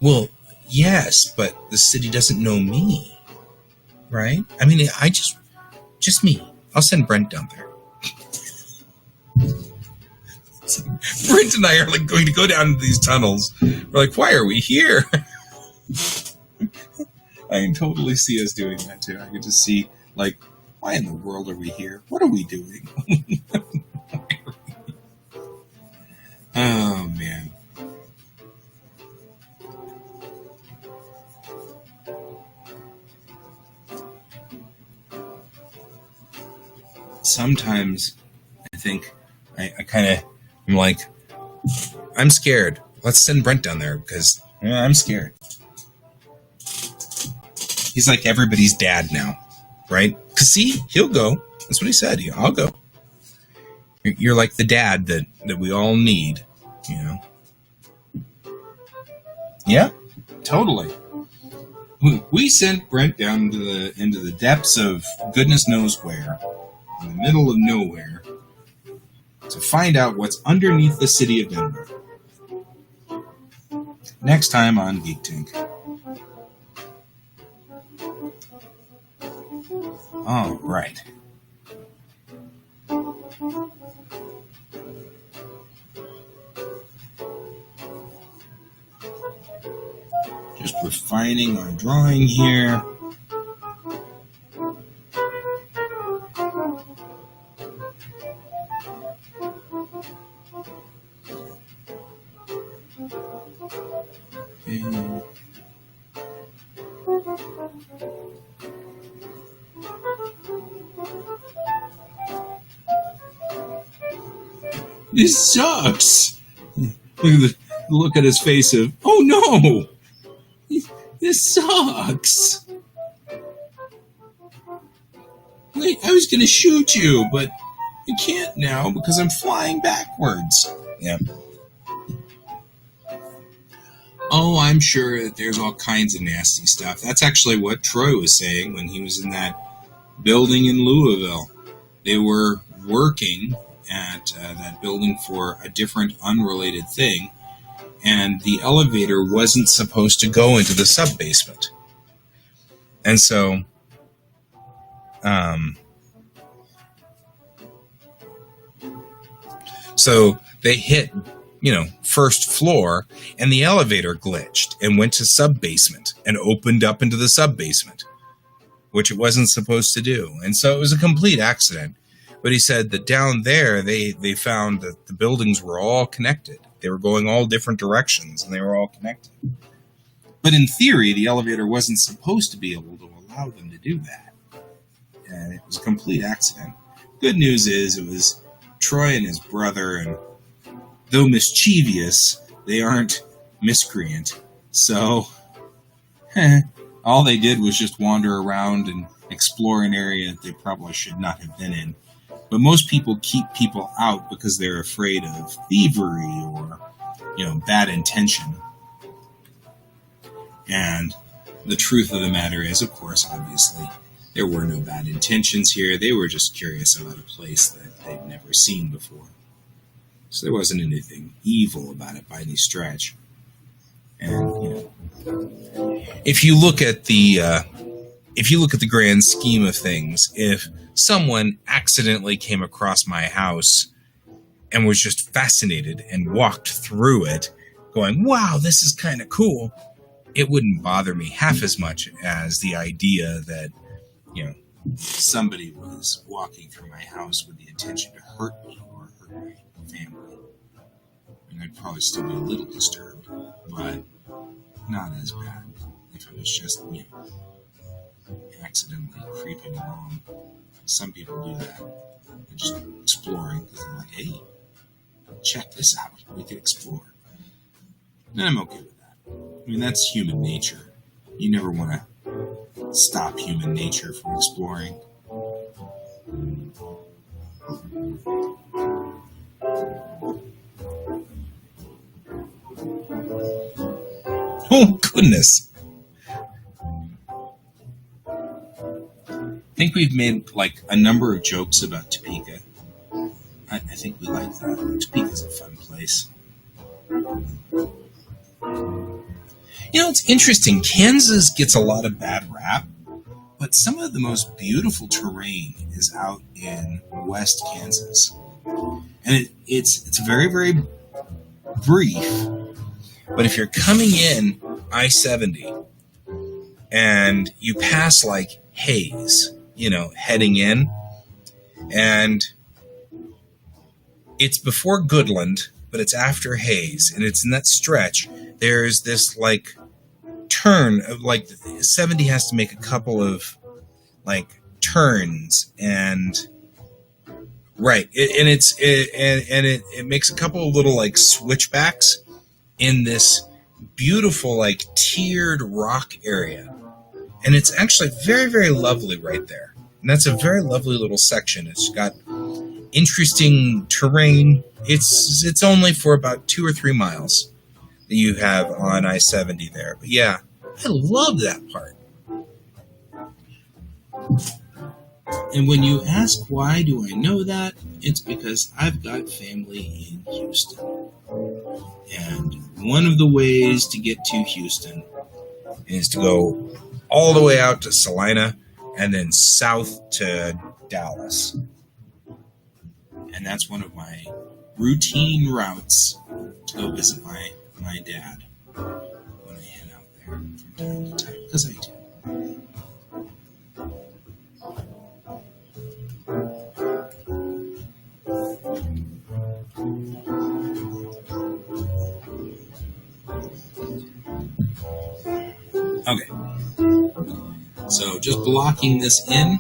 well, yes, but the city doesn't know me. Right? I mean, just me. I'll send Brent down there. Brent and I are like going to go down into these tunnels. We're like, why are we here? I can totally see us doing that too. I can just see, like, why in the world are we here? What are we doing? Oh, man. Sometimes I think I kind of am like, I'm scared. Let's send Brent down there because I'm scared. He's like everybody's dad now, right? Because see, he'll go. That's what he said. I'll go. You're like the dad that we all need, you know? Yeah, totally. We sent Brent down into the depths of goodness knows where, in the middle of nowhere, to find out what's underneath the city of Denver. next time on Geek Tank. All right. Just refining our drawing here. Okay. This sucks. Look at his face of, oh no! This sucks. Wait, I was going to shoot you, but I can't now because I'm flying backwards. Yeah. Oh, I'm sure that there's all kinds of nasty stuff. That's actually what Troy was saying when he was in that building in Louisville. They were working at that building for a different unrelated thing, and the elevator wasn't supposed to go into the sub-basement. And so, they hit, first floor, and the elevator glitched and went to sub-basement and opened up into the sub-basement, which it wasn't supposed to do. And so it was a complete accident. But he said that down there, they found that the buildings were all connected. They were going all different directions, and they were all connected. But in theory, the elevator wasn't supposed to be able to allow them to do that. And it was a complete accident. Good news is it was Troy and his brother, and though mischievous, they aren't miscreant. So, all they did was just wander around and explore an area that they probably should not have been in. But most people keep people out because they're afraid of thievery or, bad intention. And the truth of the matter is, of course, obviously, there were no bad intentions here. They were just curious about a place that they'd never seen before. So there wasn't anything evil about it by any stretch. And, if you look at the grand scheme of things, if someone accidentally came across my house and was just fascinated and walked through it going, wow, this is kind of cool, it wouldn't bother me half as much as the idea that, somebody was walking through my house with the intention to hurt me or hurt my family. And I'd probably still be a little disturbed, but not as bad if it was just, accidentally creeping along. Some people do that. They're just exploring because they're like, hey, check this out. We can explore. And I'm okay with that. I mean, that's human nature. You never want to stop human nature from exploring. Oh, goodness. I think we've made a number of jokes about Topeka. I think we like that. Topeka's a fun place. It's interesting. Kansas gets a lot of bad rap, but some of the most beautiful terrain is out in West Kansas. And it's very, very brief. But if you're coming in I-70 and you pass Hayes, heading in, and it's before Goodland, but it's after Hayes, and it's in that stretch. There's this turn of 70 has to make a couple of turns, and right, it makes a couple of little switchbacks in this beautiful tiered rock area. And it's actually very, very lovely right there. And that's a very lovely little section. It's got interesting terrain. It's only for about 2 or 3 miles that you have on I-70 there. But yeah, I love that part. And when you ask why do I know that, it's because I've got family in Houston. And one of the ways to get to Houston is to go all the way out to Salina and then south to Dallas. And that's one of my routine routes to go visit my dad when I head out there from time to time, because I do. Okay, so just blocking this in.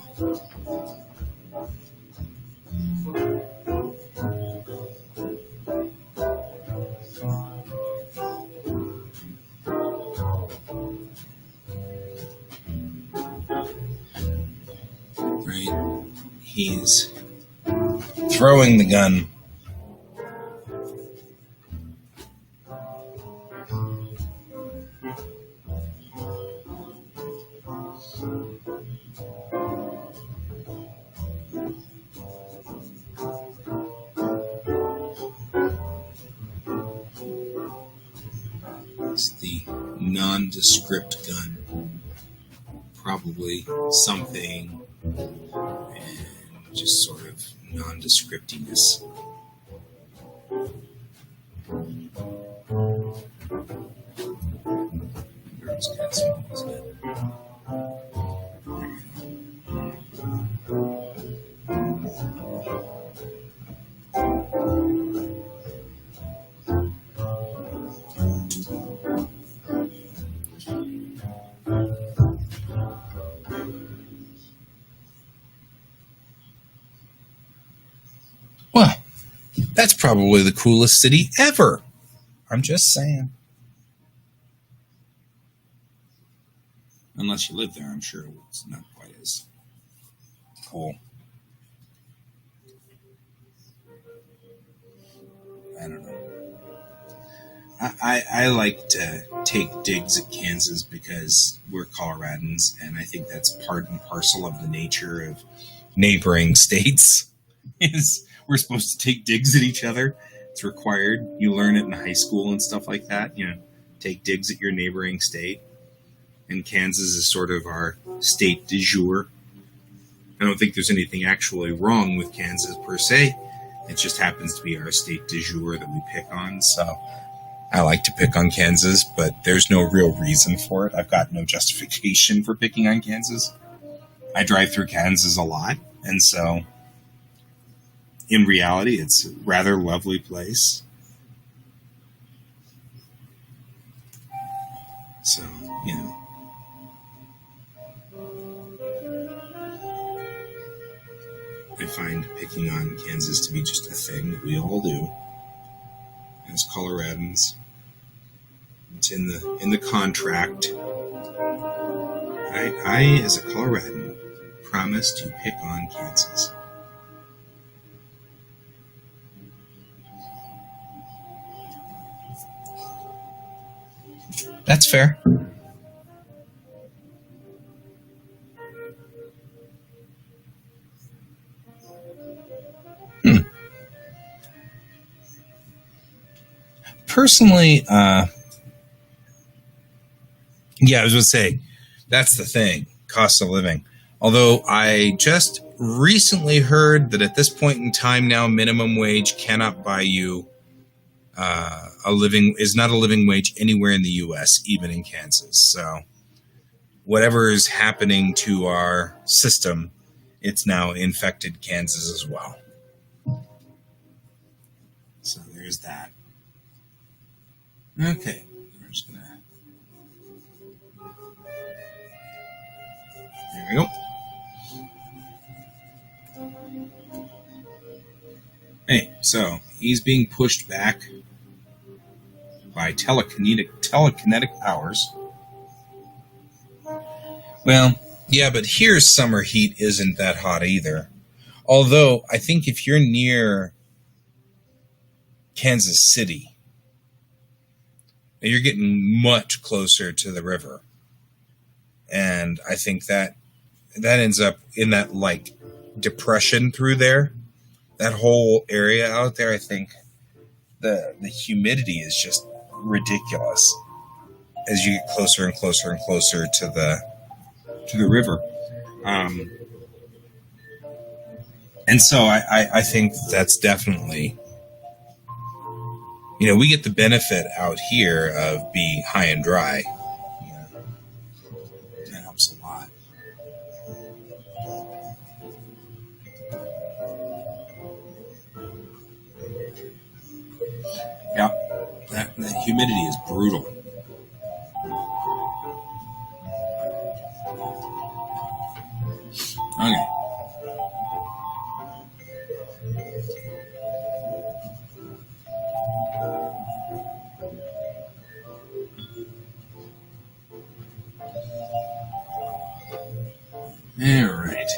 Right, he's throwing the gun. It's the nondescript gun. Probably something and just sort of nondescriptiness. Bird's got some, isn't it? Well, that's probably the coolest city ever. I'm just saying. Unless you live there, I'm sure it's not quite as cool. I don't know. I like to take digs at Kansas because we're Coloradans, and I think that's part and parcel of the nature of neighboring states. Is we're supposed to take digs at each other. It's required. You learn it in high school and stuff like that. You know, take digs at your neighboring state. And Kansas is sort of our state du jour. I don't think there's anything actually wrong with Kansas per se. It just happens to be our state du jour that we pick on. So I like to pick on Kansas, but there's no real reason for it. I've got no justification for picking on Kansas. I drive through Kansas a lot, and so in reality, it's a rather lovely place. So, you know. I find picking on Kansas to be just a thing that we all do as Coloradans. It's in the contract. I as a Coloradan promise to pick on Kansas. That's fair. Personally, yeah, I was going to say, that's the thing, cost of living. Although I just recently heard that at this point in time now, minimum wage cannot buy you is not a living wage anywhere in the U.S., even in Kansas. So whatever is happening to our system, it's now infected Kansas as well. So there's that. Okay, we're just gonna. There we go. Hey, so he's being pushed back by telekinetic powers. Well, yeah, but here's summer heat isn't that hot either. Although I think if you're near Kansas City, you're getting much closer to the river. And I think that ends up in that, like, depression through there. That whole area out there, I think the humidity is just ridiculous as you get closer and closer and closer to the river. And so I think that's definitely, we get the benefit out here of being high and dry. That helps a lot. Yeah, that humidity is brutal. Okay. All right.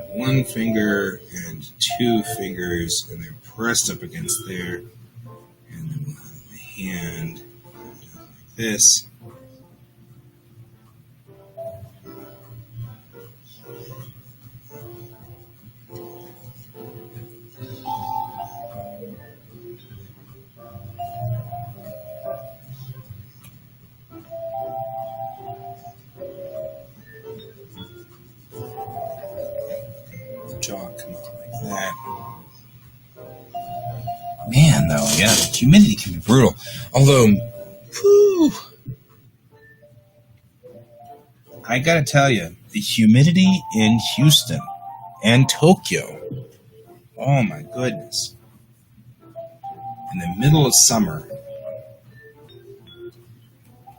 One finger and two fingers, and they're pressed up against there. And then we'll have the hand like this. Jaw come out like that. Man, though, yeah, the humidity can be brutal. Although, whew, I gotta tell you, the humidity in Houston and Tokyo, oh my goodness. In the middle of summer,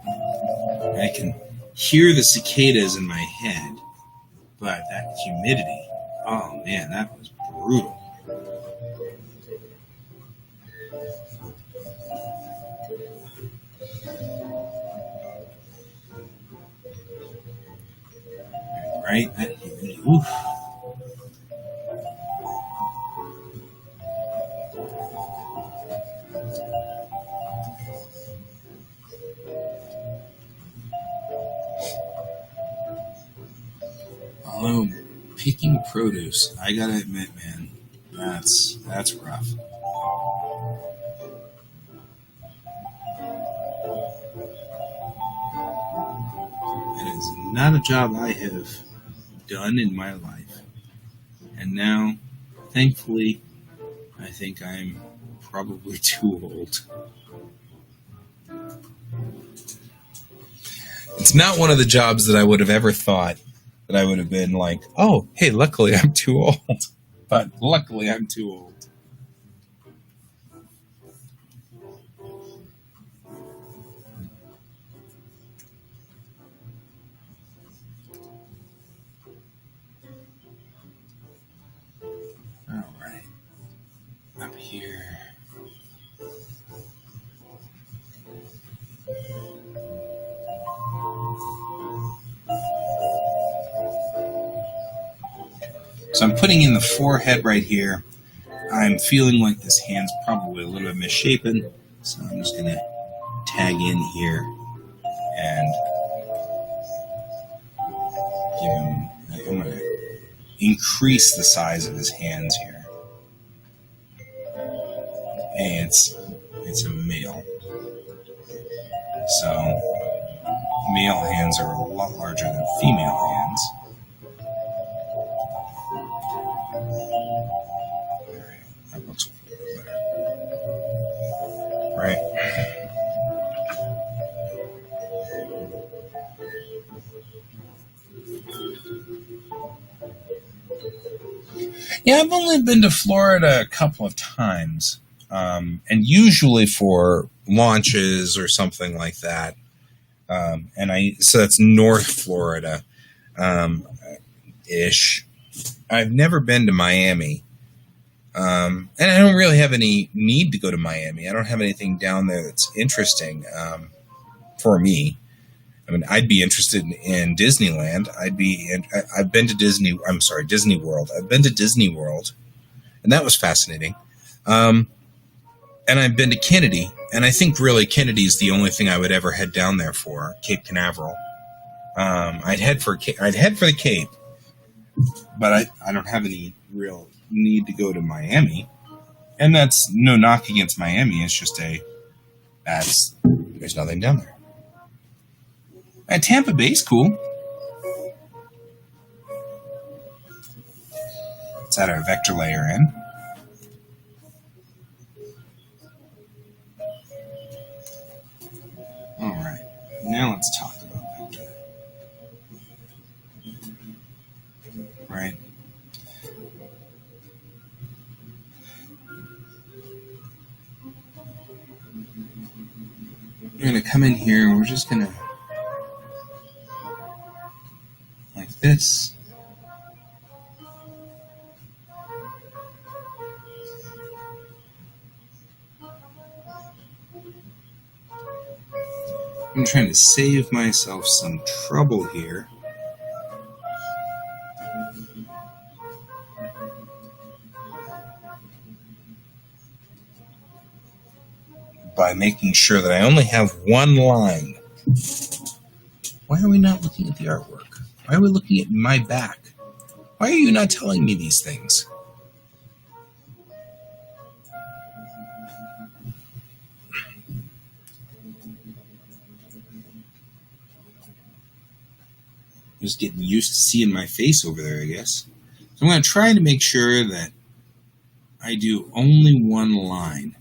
I can hear the cicadas in my head, but that humidity, oh man, that was brutal. Right? That humidity, oof. Although picking produce, I gotta admit, man, that's rough. It is not a job I have done in my life. And now, thankfully, I think I'm probably too old. It's not one of the jobs that I would have ever thought that I would have been like, oh, hey, luckily I'm too old. But luckily I'm too old. All right. Up here. So I'm putting in the forehead right here. I'm feeling like this hand's probably a little bit misshapen, so I'm just going to tag in here and give him, I'm going to increase the size of his hands here. And it's a male. So male hands are a lot larger than female hands. That looks a little bit better. Right. Yeah, I've only been to Florida a couple of times, and usually for launches or something like that. So that's North Florida, ish. I've never been to Miami, and I don't really have any need to go to Miami. I don't have anything down there that's interesting for me. I mean, I'd be interested in Disneyland. I've been to Disney World. I've been to Disney World, and that was fascinating. And I've been to Kennedy, and I think really Kennedy is the only thing I would ever head down there for, Cape Canaveral. I'd head for the Cape, but I don't have any real need to go to Miami. And that's no knock against Miami. It's just there's nothing down there. And Tampa Bay's cool. Let's add our vector layer in. All right. Now let's talk about vector. Right. We're going to come in here and we're just going to, like this. I'm trying to save myself some trouble here. By making sure that I only have one line. Why are we not looking at the artwork? Why are we looking at my back? Why are you not telling me these things? Just getting used to seeing my face over there, I guess. So I'm going to try to make sure that I do only one line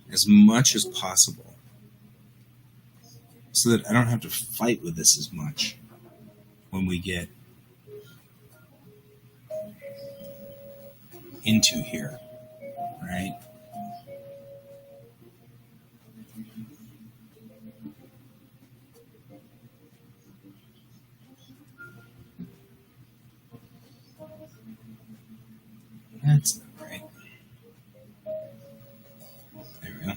as much as possible so that I don't have to fight with this as much when we get into here, right? That's not right. There we go.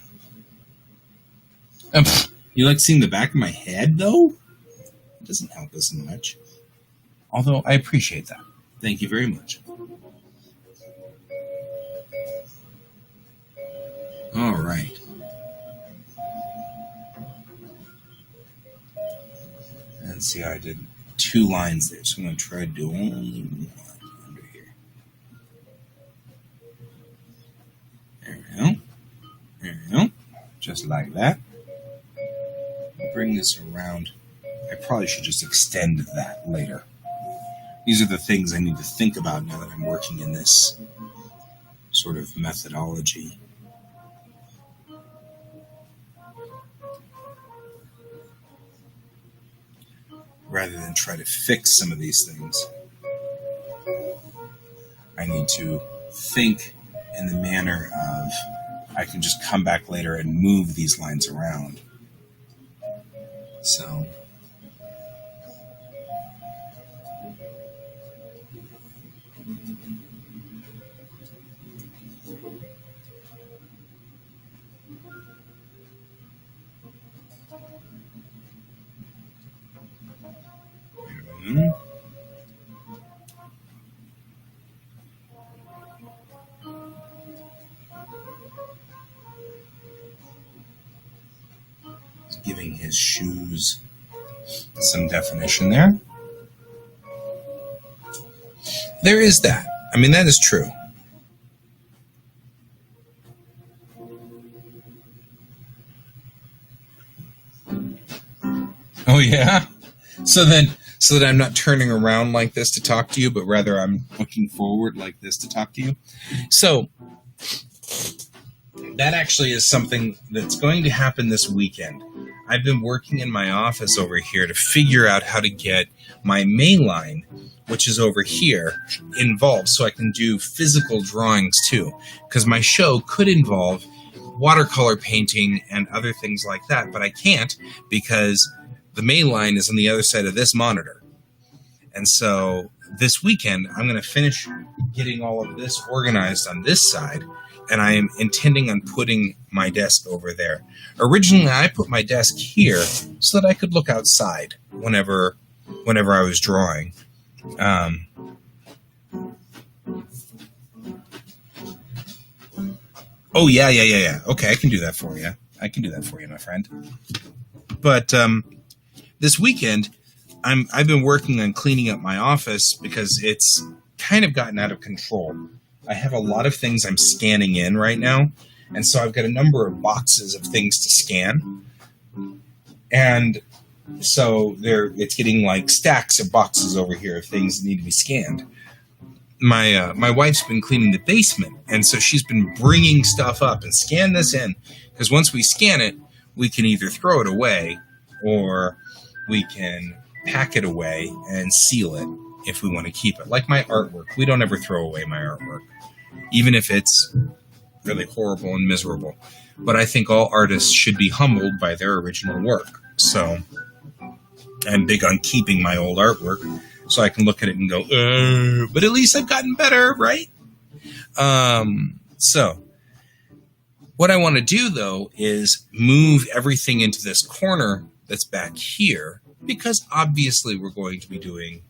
You like seeing the back of my head, though? It doesn't help us much. Although I appreciate that. Thank you very much. All right. Let's see how I did 2 lines there. So I'm going to try to do only one under here. There we go. There we go. Just like that. Bring this around. I probably should just extend that later. These are the things I need to think about now that I'm working in this sort of methodology. Rather than try to fix some of these things, I need to think in the manner of I can just come back later and move these lines around. So giving his shoes some definition there. There is that. I mean, that is true. Oh, yeah? So that I'm not turning around like this to talk to you, but rather I'm looking forward like this to talk to you. So that actually is something that's going to happen this weekend. I've been working in my office over here to figure out how to get my main line, which is over here, involved so I can do physical drawings too. Because my show could involve watercolor painting and other things like that, but I can't because the main line is on the other side of this monitor. And so this weekend, I'm going to finish getting all of this organized on this side, and I am intending on putting my desk over there. Originally, I put my desk here so that I could look outside whenever I was drawing. Oh, yeah. Okay, I can do that for you. My friend. But this weekend, I've been working on cleaning up my office because it's kind of gotten out of control. I have a lot of things I'm scanning in right now. And so I've got a number of boxes of things to scan. And so it's getting like stacks of boxes over here of things that need to be scanned. My wife's been cleaning the basement, and so she's been bringing stuff up and scan this in, because once we scan it, we can either throw it away or we can pack it away and seal it if we want to keep it. Like my artwork, we don't ever throw away my artwork, even if it's really horrible and miserable. But I think all artists should be humbled by their original work. So I'm big on keeping my old artwork, so I can look at it and go, but at least I've gotten better, right? So what I want to do, though, is move everything into this corner that's back here, because obviously we're going to be doing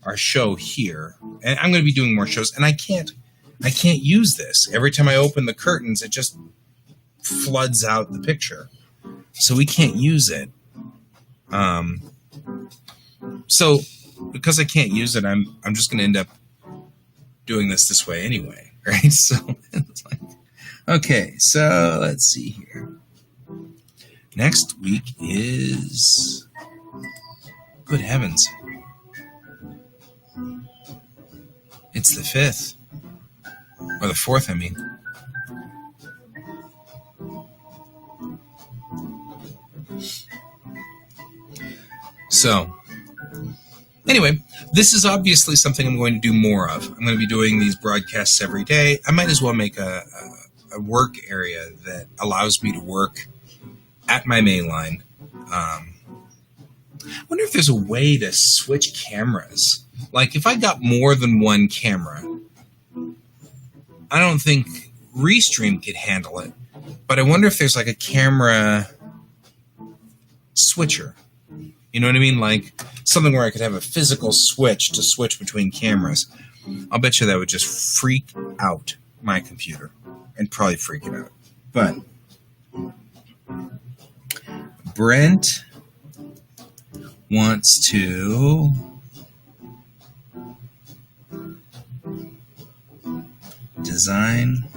our show here, and I'm going to be doing more shows, and I can't use this. Every time I open the curtains, it just floods out the picture, so we can't use it. So because I can't use it, I'm just going to end up doing this way anyway, right? So it's like, okay, so let's see here. Next week is, good heavens, it's the 5th, or the 4th, I mean. So, anyway, this is obviously something I'm going to do more of. I'm going to be doing these broadcasts every day. I might as well make a work area that allows me to work at my main line. I wonder if there's a way to switch cameras. Like, if I got more than one camera, I don't think Restream could handle it. But I wonder if there's like a camera switcher. You know what I mean? Like something where I could have a physical switch to switch between cameras. I'll bet you that would just freak out my computer and probably freak it out. But Brent wants to design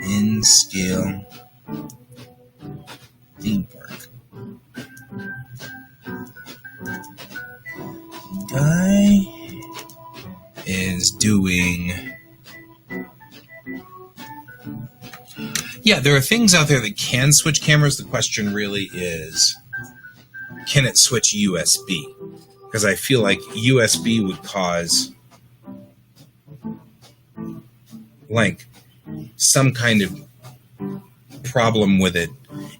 in scale theme park. Guy is doing... Yeah, there are things out there that can switch cameras. The question really is, can it switch USB? Because I feel like USB would cause like some kind of problem with it.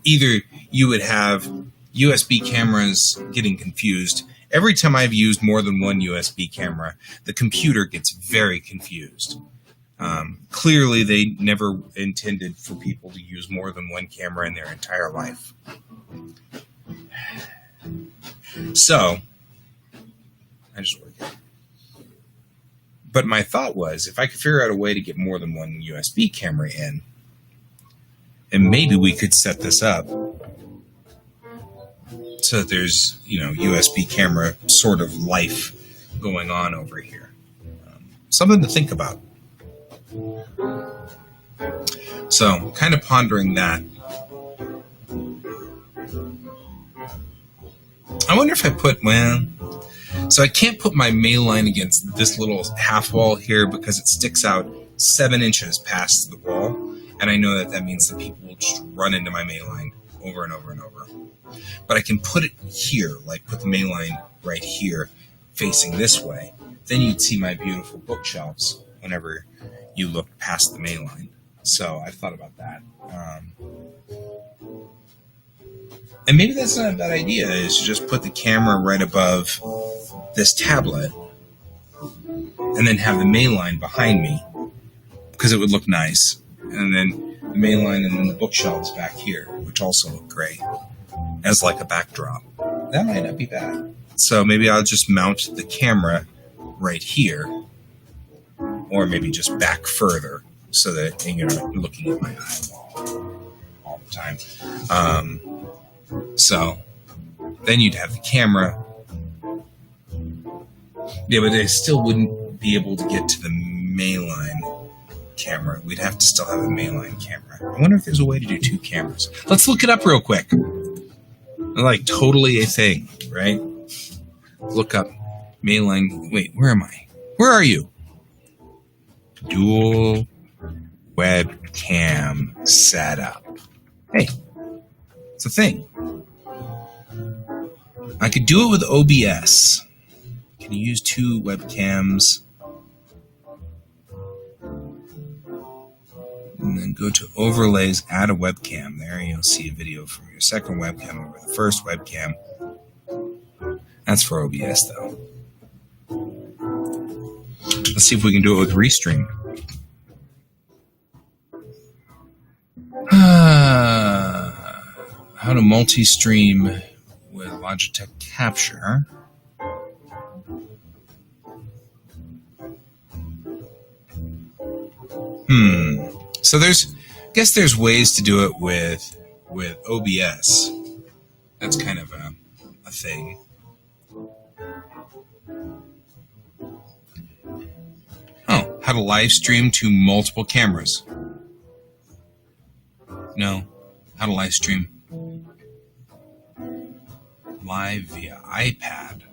Either you would have USB cameras getting confused. Every time I've used more than one USB camera, the computer gets very confused. Clearly, they never intended for people to use more than one camera in their entire life. So, I just work it. But my thought was, if I could figure out a way to get more than one USB camera in, and maybe we could set this up so that there's, USB camera sort of life going on over here. Something to think about. So, kind of pondering that. I wonder if I so I can't put my main line against this little half wall here because it sticks out 7 inches past the wall. And I know that means that people will just run into my main line over and over and over. But I can put it here, like put the main line right here facing this way. Then you'd see my beautiful bookshelves whenever you look past the main line. So I've thought about that. And maybe that's not a bad idea, is to just put the camera right above this tablet and then have the main line behind me, because it would look nice. And then the main line and then the bookshelves back here, which also look great as like a backdrop. That might not be bad. So maybe I'll just mount the camera right here, or maybe just back further so that you're not looking at my eyeball all the time. So then you'd have the camera. Yeah, but it still wouldn't be able to get to the mainline camera. We'd have to still have a mainline camera. I wonder if there's a way to do 2 cameras. Let's look it up real quick. Like totally a thing, right? Look up mainline. Wait, where am I? Where are you? Dual webcam setup. Hey, it's a thing. I could do it with OBS. Can you use 2 webcams? And then go to overlays, add a webcam. There you'll see a video from your second webcam over the first webcam. That's for OBS though. Let's see if we can do it with Restream. How to multi-stream with Logitech Capture. So I guess there's ways to do it with OBS. That's kind of a thing. Oh, how to live stream to multiple cameras. No, how to live stream live via iPad.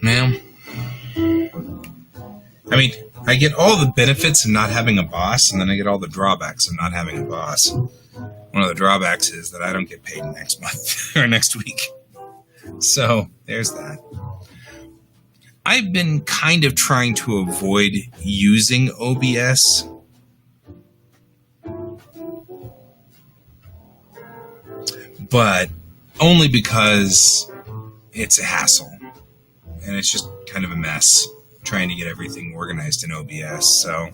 Now, I mean, I get all the benefits of not having a boss, and then I get all the drawbacks of not having a boss. One of the drawbacks is that I don't get paid next month or next week. So there's that. I've been kind of trying to avoid using OBS. But only because it's a hassle. And it's just kind of a mess trying to get everything organized in OBS. So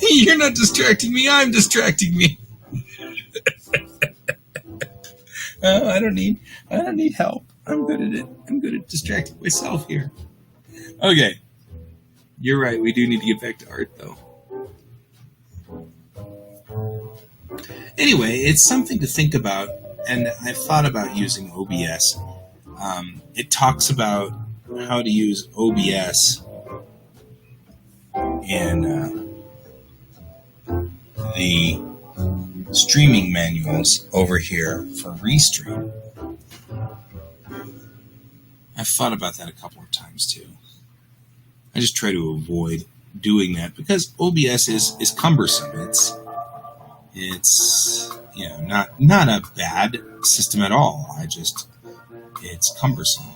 you're not distracting me, I'm distracting me. I don't need help. I'm good at it. I'm good at distracting myself here. Okay. You're right, we do need to get back to art though. Anyway, it's something to think about, and I've thought about using OBS. It talks about how to use OBS in the streaming manuals over here for Restream. I've thought about that a couple of times too. I just try to avoid doing that because OBS is cumbersome. It's not a bad system at all. It's cumbersome.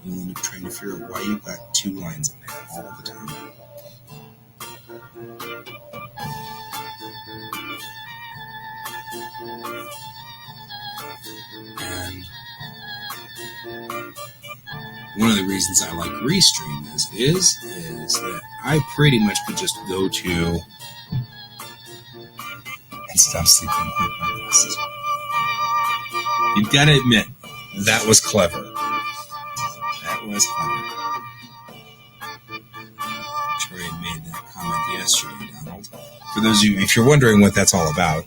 You'll end up trying to figure out why you've got 2 lines in there all the time. And one of the reasons I like Restream is that I pretty much could just go to and stop sleeping with my glasses. You've got to admit, that was clever. That was clever. Troy had made that comment yesterday, Donald. For those of you, if you're wondering what that's all about,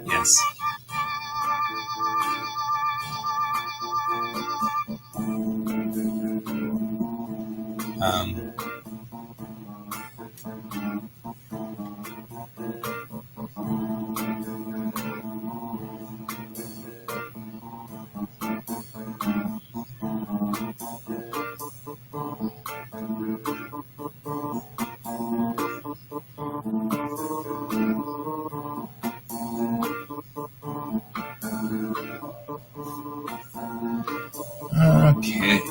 yes. Okay.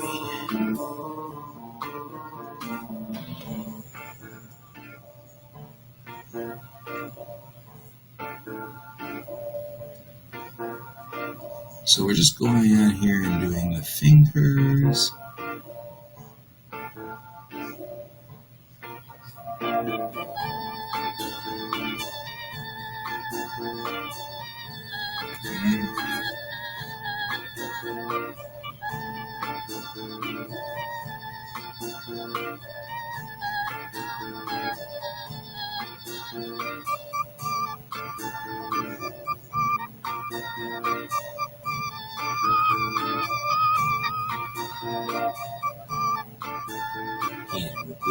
So we're just going on here and doing the fingers.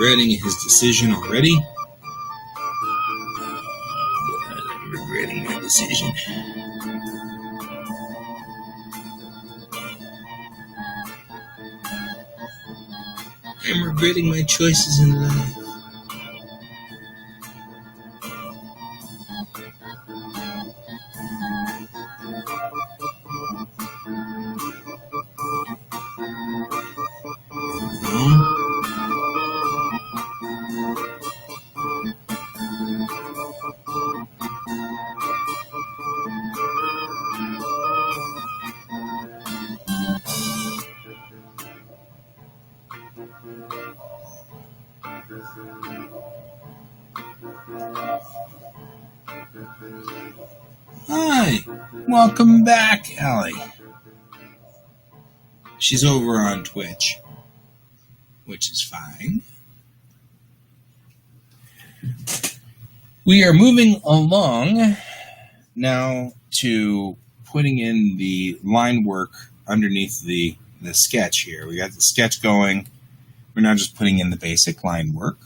regretting his decision already. I'm regretting my decision. I'm regretting my choices in life. Hi, welcome back, Allie. She's over on Twitch, which is fine. We are moving along now to putting in the line work underneath the sketch here. We got the sketch going. We're now just putting in the basic line work.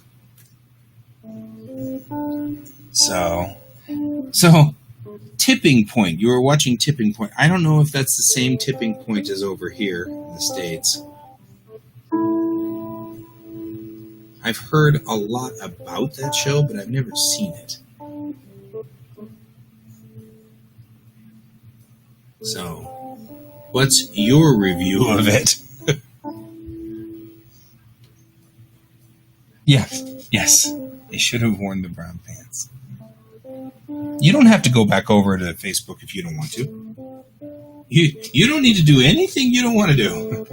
So Tipping Point. You were watching Tipping Point. I don't know if that's the same Tipping Point as over here in the States. I've heard a lot about that show, but I've never seen it. So, what's your review of it? Yes. They should have worn the brown pants. You don't have to go back over to Facebook if you don't want to. You don't need to do anything you don't want to do.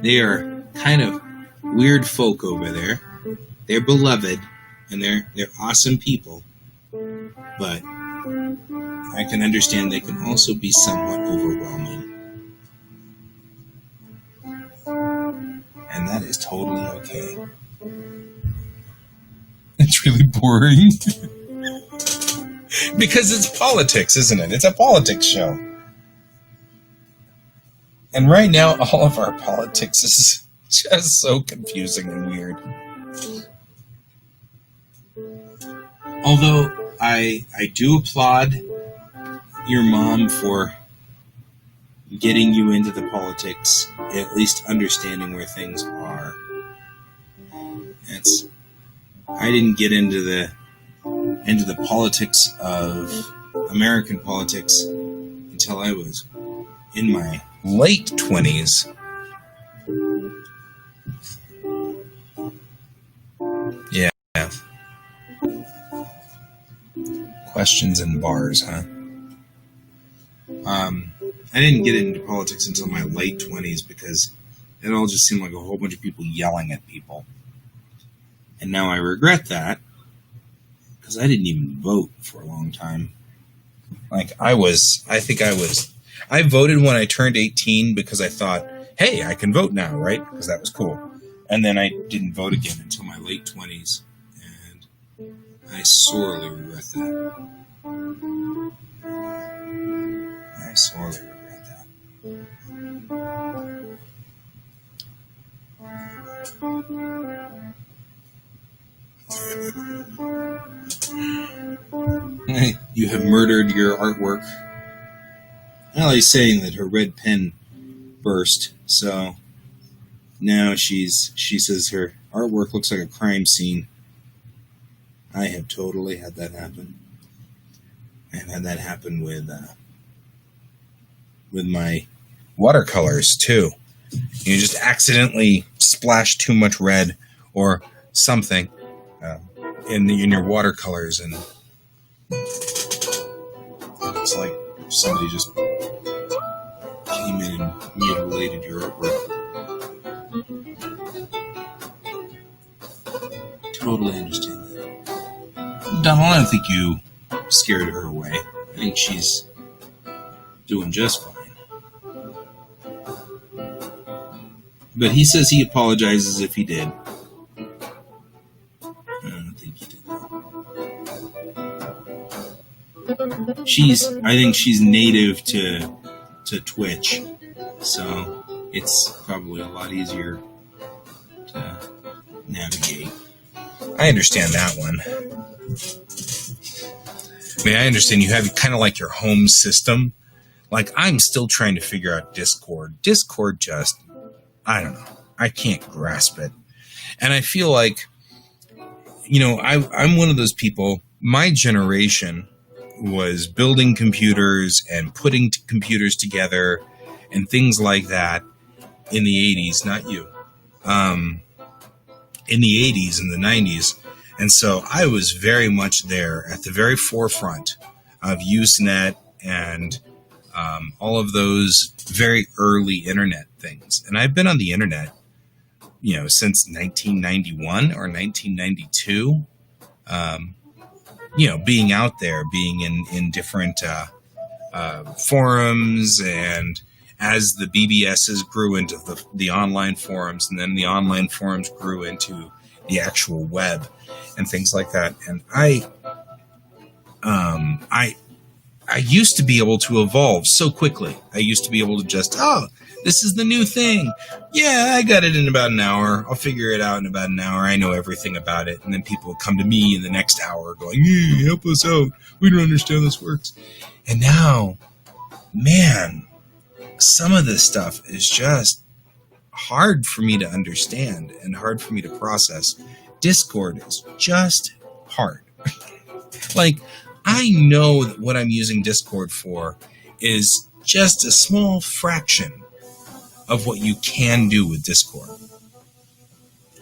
They are kind of weird folk over there. They're beloved, and they're awesome people. But I can understand they can also be somewhat overwhelming. And that is totally okay. It's really boring. Because it's politics, isn't it? It's a politics show. And right now, all of our politics is just so confusing and weird. Although I do applaud your mom for getting you into the politics, at least understanding where things are. I didn't get into the politics of American politics until I was in my late 20s. Yeah. Questions and bars, huh? I didn't get into politics until my late 20s because it all just seemed like a whole bunch of people yelling at people. And now I regret that because I didn't even vote for a long time. I voted when I turned 18 because I thought, hey, I can vote now, right? Because that was cool. And then I didn't vote again until my late 20s. And I sorely regret that. I sorely regret that. You have murdered your artwork. Allie's saying that her red pen burst, so now she says her artwork looks like a crime scene. I have totally had that happen. I have had that happen with my watercolors too. You just accidentally splash too much red or something in your watercolors, and it's like somebody just came in and mutilated your artwork. Totally understand that. Donald, I don't think you scared her away. I think she's doing just fine. But he says he apologizes if he did. I don't think he did. I think she's native to Twitch, so it's probably a lot easier navigate. I understand that one. I mean, I understand you have kind of like your home system. Like, I'm still trying to figure out Discord. Discord just, I don't know. I can't grasp it. And I feel like, you know, I'm one of those people. My generation was building computers and putting computers together and things like that in the 80s, not you. In the 80s and the 90s. And so I was very much there at the very forefront of Usenet and all of those very early internet things. And I've been on the internet, you know, since 1991 or 1992. You know, being out there, being in different forums, and as the BBSs grew into the online forums, and then the online forums grew into the actual web and things like that. And I used to be able to evolve so quickly. I used to be able to just, oh, this is the new thing. Yeah, I got it in about an hour. I'll figure it out in about an hour. I know everything about it. And then people will come to me in the next hour going, hey, help us out. We don't understand how this works. And now, man, some of this stuff is just hard for me to understand and hard for me to process. Discord is just hard. Like, I know that what I'm using Discord for is just a small fraction of what you can do with Discord.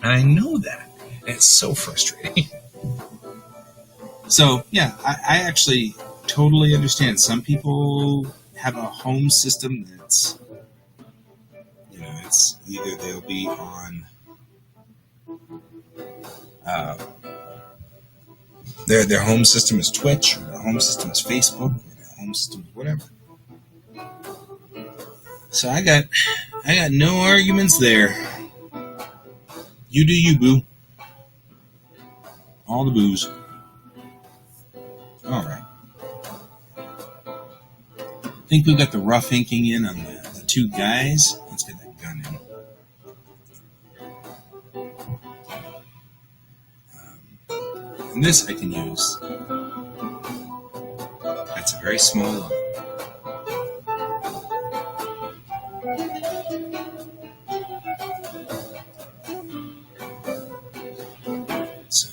And I know that. And it's so frustrating. So, yeah, I actually totally understand. Some people have a home system that's, you know, it's either they'll be on their home system is Twitch, or their home system is Facebook, or their home system is whatever. So I got no arguments there. You do you, boo. All the boos. All right. I think we got the rough inking in on the two guys. Let's get that gun in. And this I can use. That's a very small line. So,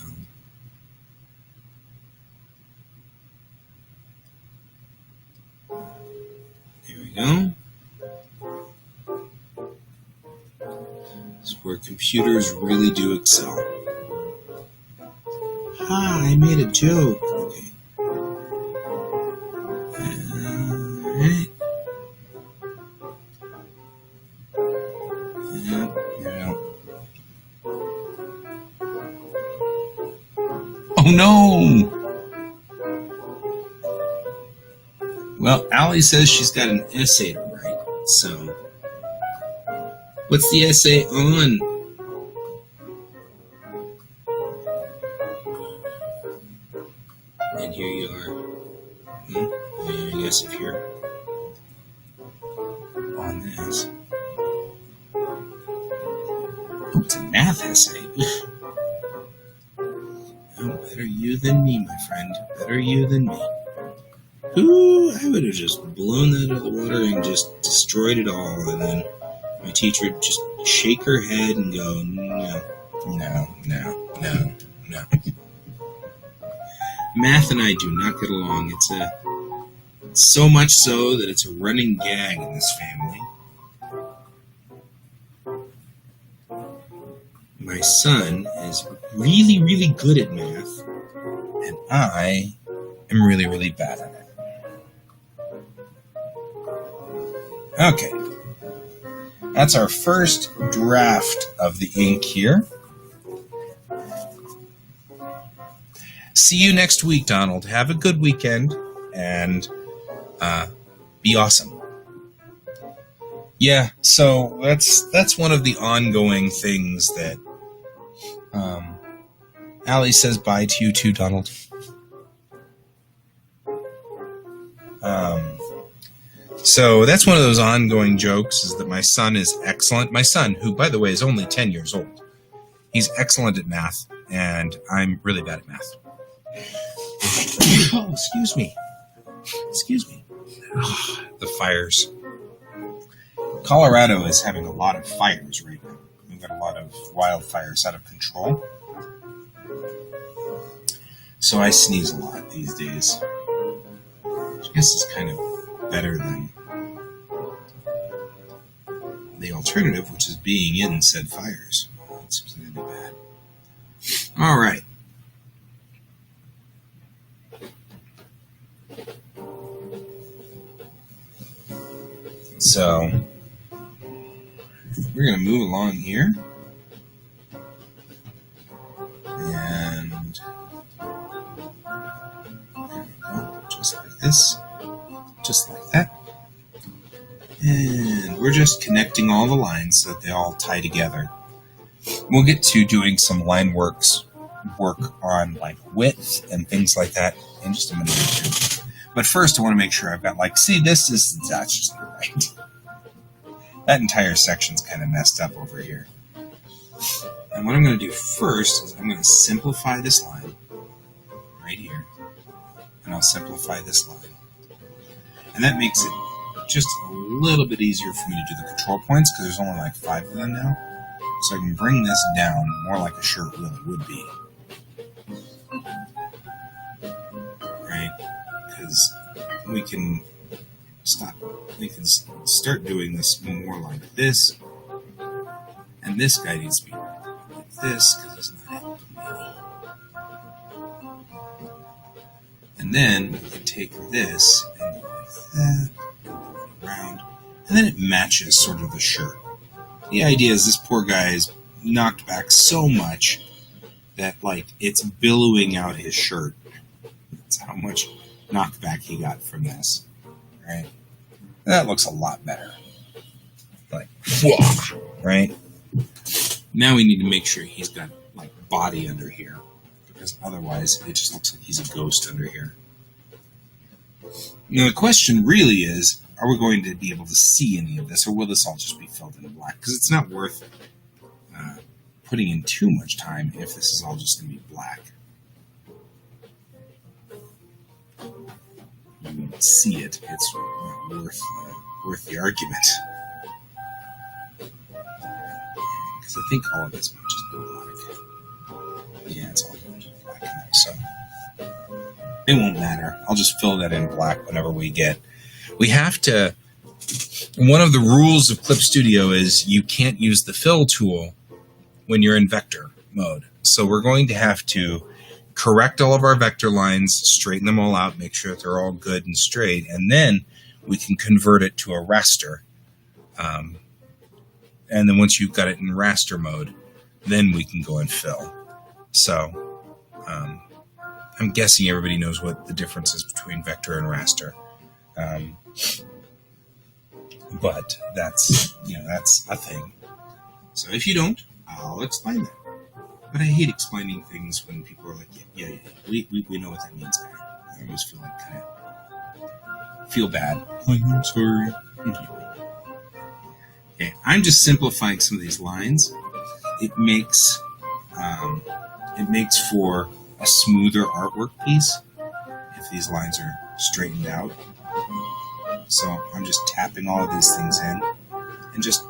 there we go. This is where computers really do excel. I made a joke. Okay. Alright. Yeah. Oh no! Well, Allie says she's got an essay to write, so what's the essay on? And here you are. I guess if you're on this. Oh, it's a math essay. Oh, better you than me, my friend. Better you than me. Ooh, I would have just blown that out of the water and just destroyed it all, and then my teacher would just shake her head and go, no. Math and I do not get along. It's so much so that it's a running gag in this family. My son is really, really good at math, and I am really, really bad at it. Okay. That's our first draft of the ink here. See you next week, Donald. Have a good weekend, and be awesome. Yeah, so that's one of the ongoing things that Allie says bye to you too, Donald. So that's one of those ongoing jokes, is that my son is excellent. My son, who, by the way, is only 10 years old, He's excellent at math, and I'm really bad at math. Oh, excuse me. Excuse me. Oh, the fires. Colorado is having a lot of fires right now. We've got a lot of wildfires out of control. So I sneeze a lot these days. Which I guess is kind of better than the alternative, which is being in said fires. That seems like that'd be bad. All right. So we're going to move along here. And there we go. Just like this. Just like that. And we're just connecting all the lines so that they all tie together. We'll get to doing some line work on like width and things like that in just a minute or two. But first I want to make sure I've got that's just not right. That entire section's kind of messed up over here. And what I'm going to do first is I'm going to simplify this line right here. And I'll simplify this line. And that makes it just a little bit easier for me to do the control points because there's only like 5 of them now. So I can bring this down more like a shirt really would be. Right? Because we can start doing this more like this. And this guy needs to be like this because he's not helping me. And then we can take this and go like that, around, and then it matches sort of the shirt. The idea is this poor guy is knocked back so much that it's billowing out his shirt. That's how much knockback he got from this. Right? That looks a lot better. Right? Now we need to make sure he's got body under here, because otherwise it just looks like he's a ghost under here. Now the question really is, are we going to be able to see any of this, or will this all just be filled in black? Because it's not worth putting in too much time if this is all just going to be black. You won't see it. It's not worth the argument. Because I think all of this might just be black. Yeah, it's all going to be black in there, so it won't matter. I'll just fill that in black whenever we get. We have to. One of the rules of Clip Studio is you can't use the fill tool when you're in vector mode. So we're going to have to correct all of our vector lines, straighten them all out, make sure that they're all good and straight, and then we can convert it to a raster. And then once you've got it in raster mode, then we can go and fill. So I'm guessing everybody knows what the difference is between vector and raster. But that's a thing. So if you don't, I'll explain that. But I hate explaining things when people are like, yeah, we know what that means. I always feel bad. I'm sorry. Okay, I'm just simplifying some of these lines. It makes for a smoother artwork piece if these lines are straightened out. So I'm just tapping all of these things in and just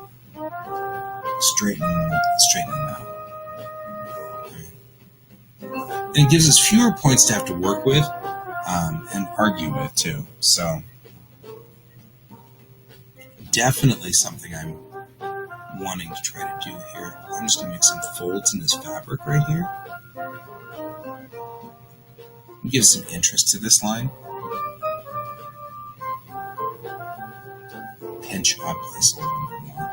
straightening them out. And it gives us fewer points to have to work with and argue with too. So definitely something I'm wanting to try to do here. I'm just going to make some folds in this fabric right here. Give some interest to this line. Pinch up this a little bit more.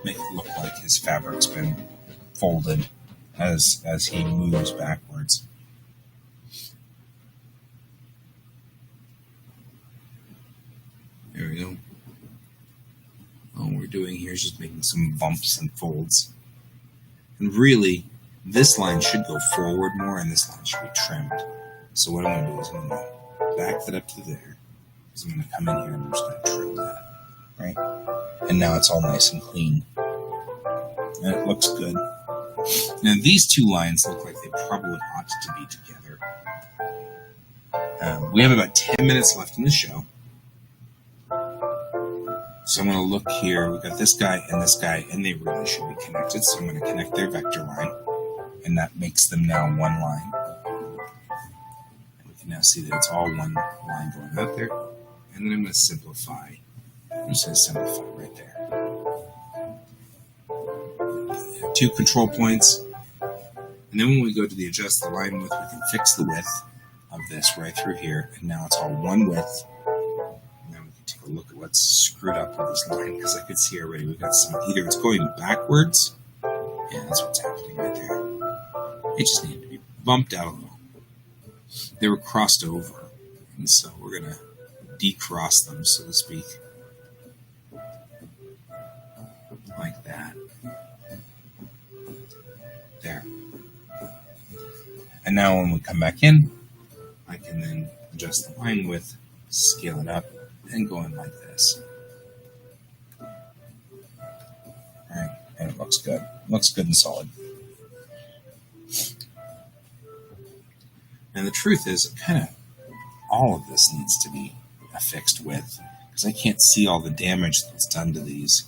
Make it look like his fabric's been folded as he moves backwards. There we go. All we're doing here is just making some bumps and folds. And really, this line should go forward more and this line should be trimmed. So what I'm going to do is I'm going to back that up to there. So I'm going to come in here and I'm just going to trim that. Right? And now it's all nice and clean. And it looks good. Now these two lines look like they probably ought to be together. We have about 10 minutes left in the show. So I'm going to look here. We've got this guy, and they really should be connected. So I'm going to connect their vector line, and that makes them now one line. And we can now see that it's all one line going out there. And then I'm going to simplify. I'm just going to simplify right there. 2 control points. And then when we go to the adjust the line width, we can fix the width of this right through here. And now it's all one width. And then we can take a look at what's screwed up with this line, because I could see already we've got some, either it's going backwards. Yeah, that's what's happening right there. It just needed to be bumped out a little. They were crossed over. And so we're going to decross them, so to speak. Like that. There. And now when we come back in, I can then adjust the line width, scale it up, and go in like this. Alright, and it looks good. Looks good and solid. And the truth is, kind of all of this needs to be a fixed width, because I can't see all the damage that's done to these,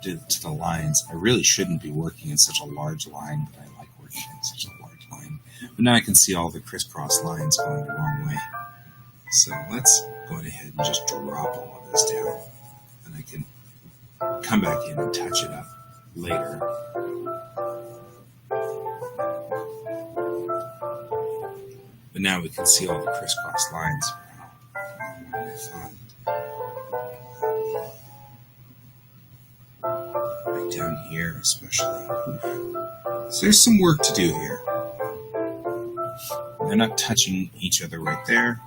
to the lines. I really shouldn't be working in such a large line, but I like working in such a large line. But now I can see all the crisscross lines going the wrong way. So let's go ahead and just drop all of this down, and I can come back in and touch it up later. But now we can see all the crisscross lines. Right down here especially. So there's some work to do here. They're not touching each other right there,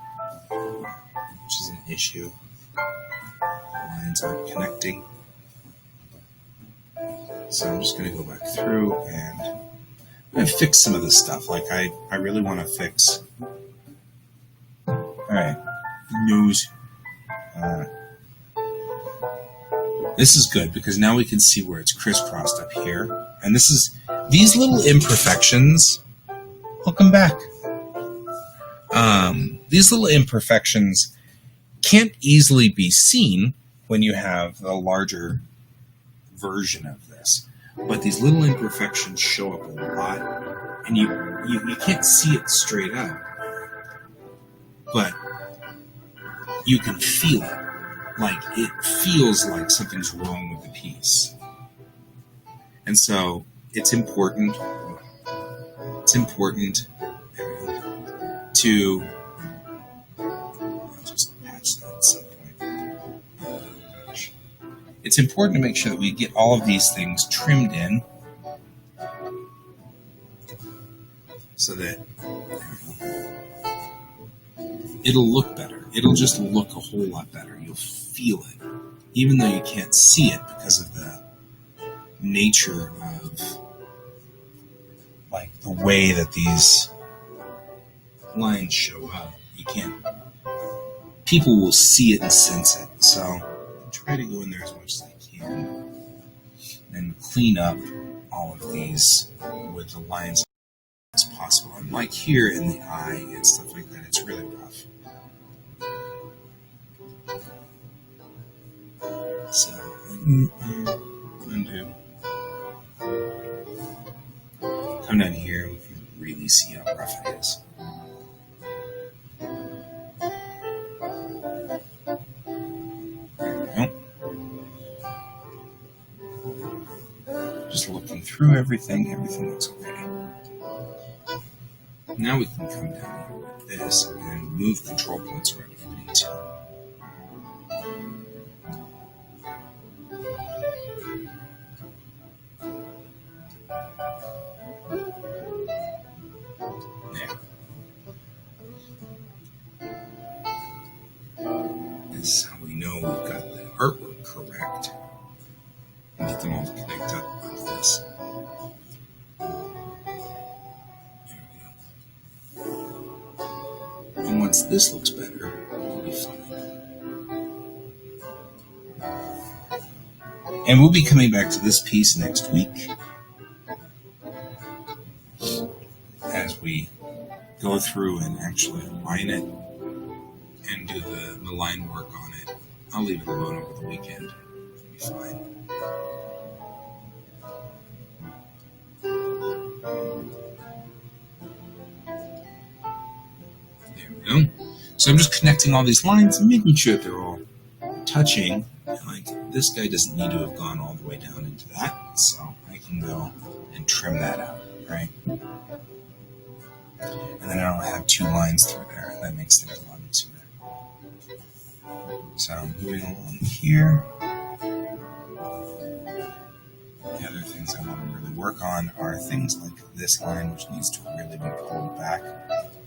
which is an issue. The lines aren't connecting. So I'm just going to go back through and I'm going to fix some of this stuff. Like I really want to fix. Alright, nose. This is good because now we can see where it's crisscrossed up here. And this is, these little imperfections, welcome back. These little imperfections can't easily be seen when you have a larger version of this. But these little imperfections show up a lot, and you can't see it straight up, but you can feel it. Like, it feels like something's wrong with the piece. And so, it's important to just patch that at some point. It's important to make sure that we get all of these things trimmed in so that it'll look better. It'll just look a whole lot better. You'll feel it, even though you can't see it because of the nature of like the way that these lines show up. You can't. People will see it and sense it. So I try to go in there as much as I can and clean up all of these with the lines as possible. And like here in the eye and stuff like that, it's really rough. So undo. Come down here, we can really see how rough it is. There we go. Just looking through everything looks okay. Now we can come down here with this and move control points around if we need to. This is how we know we've got the artwork correct. And get them all to connect up like this. There we go. And once this looks better, we'll be fine. And we'll be coming back to this piece next week as we go through and actually align it and do the line work on it. I'll leave it alone over the weekend. It'll be fine. There we go. So I'm just connecting all these lines and making sure they're all touching. Like, this guy doesn't need to have gone all the way down into that, so I can go and trim that out, right? And then I don't have two lines through there. That makes things a lot easier. So moving along here. The other things I want to really work on are things like this line, which needs to really be pulled back.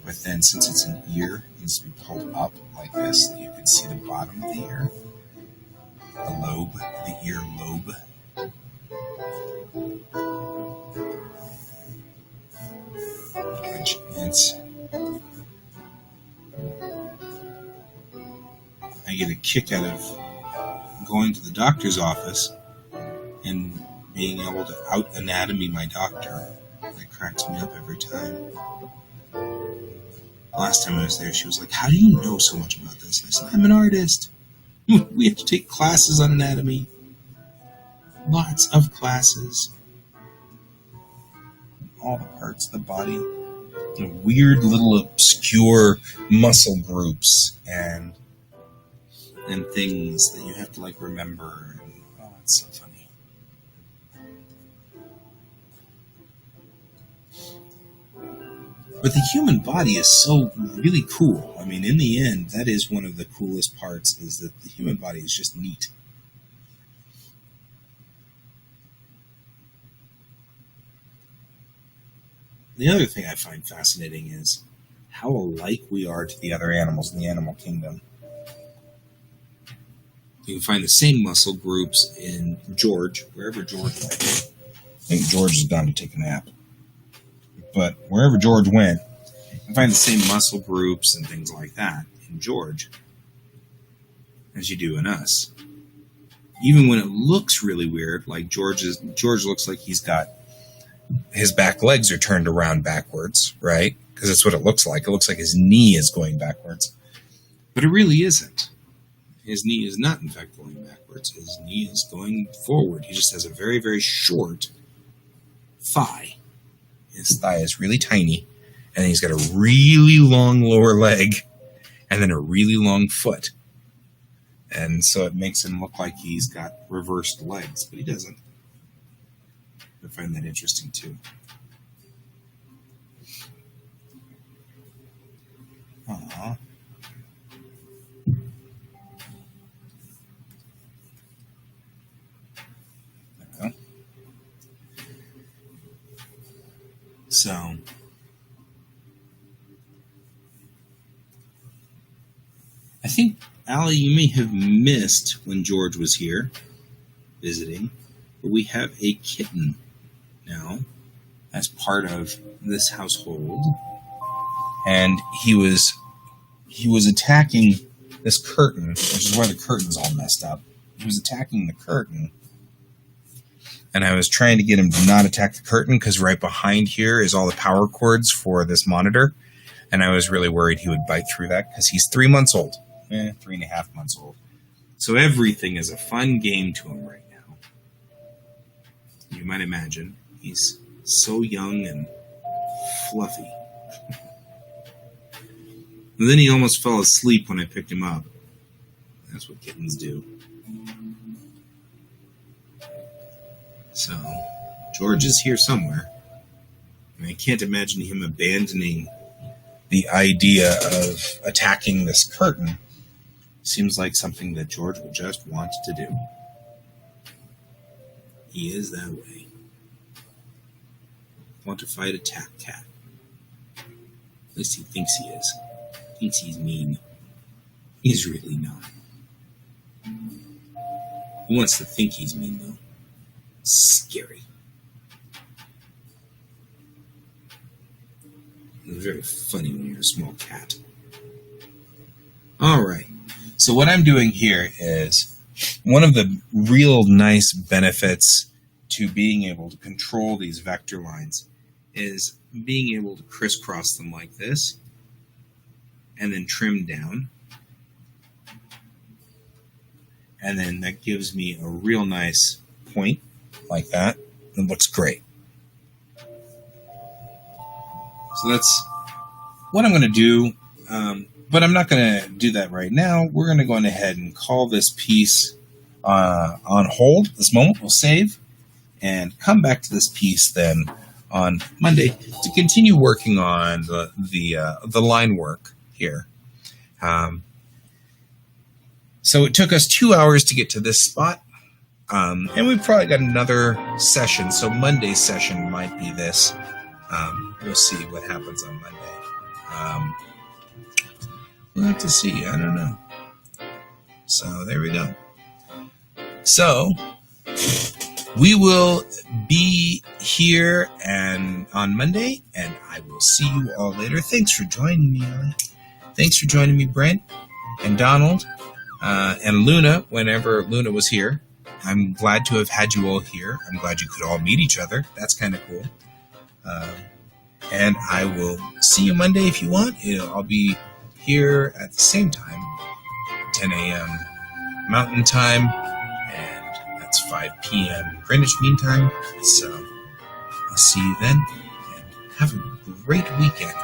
But then, since it's an ear, it needs to be pulled up like this so that you can see the bottom of the ear. The lobe, the ear lobe. Which is, I get a kick out of going to the doctor's office and being able to out-anatomy my doctor. That cracks me up every time. Last time I was there, she was like, "How do you know so much about this?" I said, "I'm an artist. We have to take classes on anatomy. Lots of classes. All the parts of the body. The weird little obscure muscle groups and things that you have to like remember. And, oh, it's so funny. But the human body is so really cool. I mean, in the end, that is one of the coolest parts, is that the human body is just neat. The other thing I find fascinating is how alike we are to the other animals in the animal kingdom. You can find the same muscle groups in George, wherever George went. I think George has gone to take a nap. But wherever George went, you can find the same muscle groups and things like that in George as you do in us. Even when it looks really weird, like George looks like he's got his back legs are turned around backwards, right? Because that's what it looks like. It looks like his knee is going backwards. But it really isn't. His knee is not, in fact, going backwards. His knee is going forward. He just has a very, very short thigh. His thigh is really tiny, and he's got a really long lower leg, and then a really long foot. And so it makes him look like he's got reversed legs, but he doesn't. I find that interesting, too. Aww. There we go. So, I think, Allie, you may have missed when George was here visiting, but we have a kitten now as part of this household, and he was attacking this curtain, which is why the curtain's all messed up. He was attacking the curtain, and I was trying to get him to not attack the curtain because right behind here is all the power cords for this monitor, and I was really worried he would bite through that because he's 3 months old. 3.5 months old. So everything is a fun game to him right now. You might imagine. He's so young and fluffy. And then he almost fell asleep when I picked him up. That's what kittens do. So, George is here somewhere. And I can't imagine him abandoning the idea of attacking this curtain. Seems like something that George would just want to do. He is that way. Want to fight a cat. At least he thinks he is. Thinks he's mean. He's really not. He wants to think he's mean, though. Scary. It's very funny when you're a small cat. Alright. So what I'm doing here is one of the real nice benefits to being able to control these vector lines is being able to crisscross them like this and then trim down. And then that gives me a real nice point like that. It looks great. So that's what I'm going to do, but I'm not going to do that right now. We're going to go on ahead and call this piece on hold. This moment we'll save and come back to this piece then on Monday to continue working on the line work here. So it took us 2 hours to get to this spot, and we've probably got another session. So Monday's session might be this. We'll see what happens on Monday. We'll have to see. I don't know. So there we go. So we will be here and on Monday, and I will see you all later. Thanks for joining me, Elliot. Thanks for joining me, Brent and Donald and Luna, whenever Luna was here. I'm glad to have had you all here. I'm glad you could all meet each other. That's kind of cool. And I will see you Monday if you want. I'll be here at the same time, 10 a.m. Mountain Time, and that's 5 p.m. Greenwich Mean Time. So I'll see you then, and have a great weekend.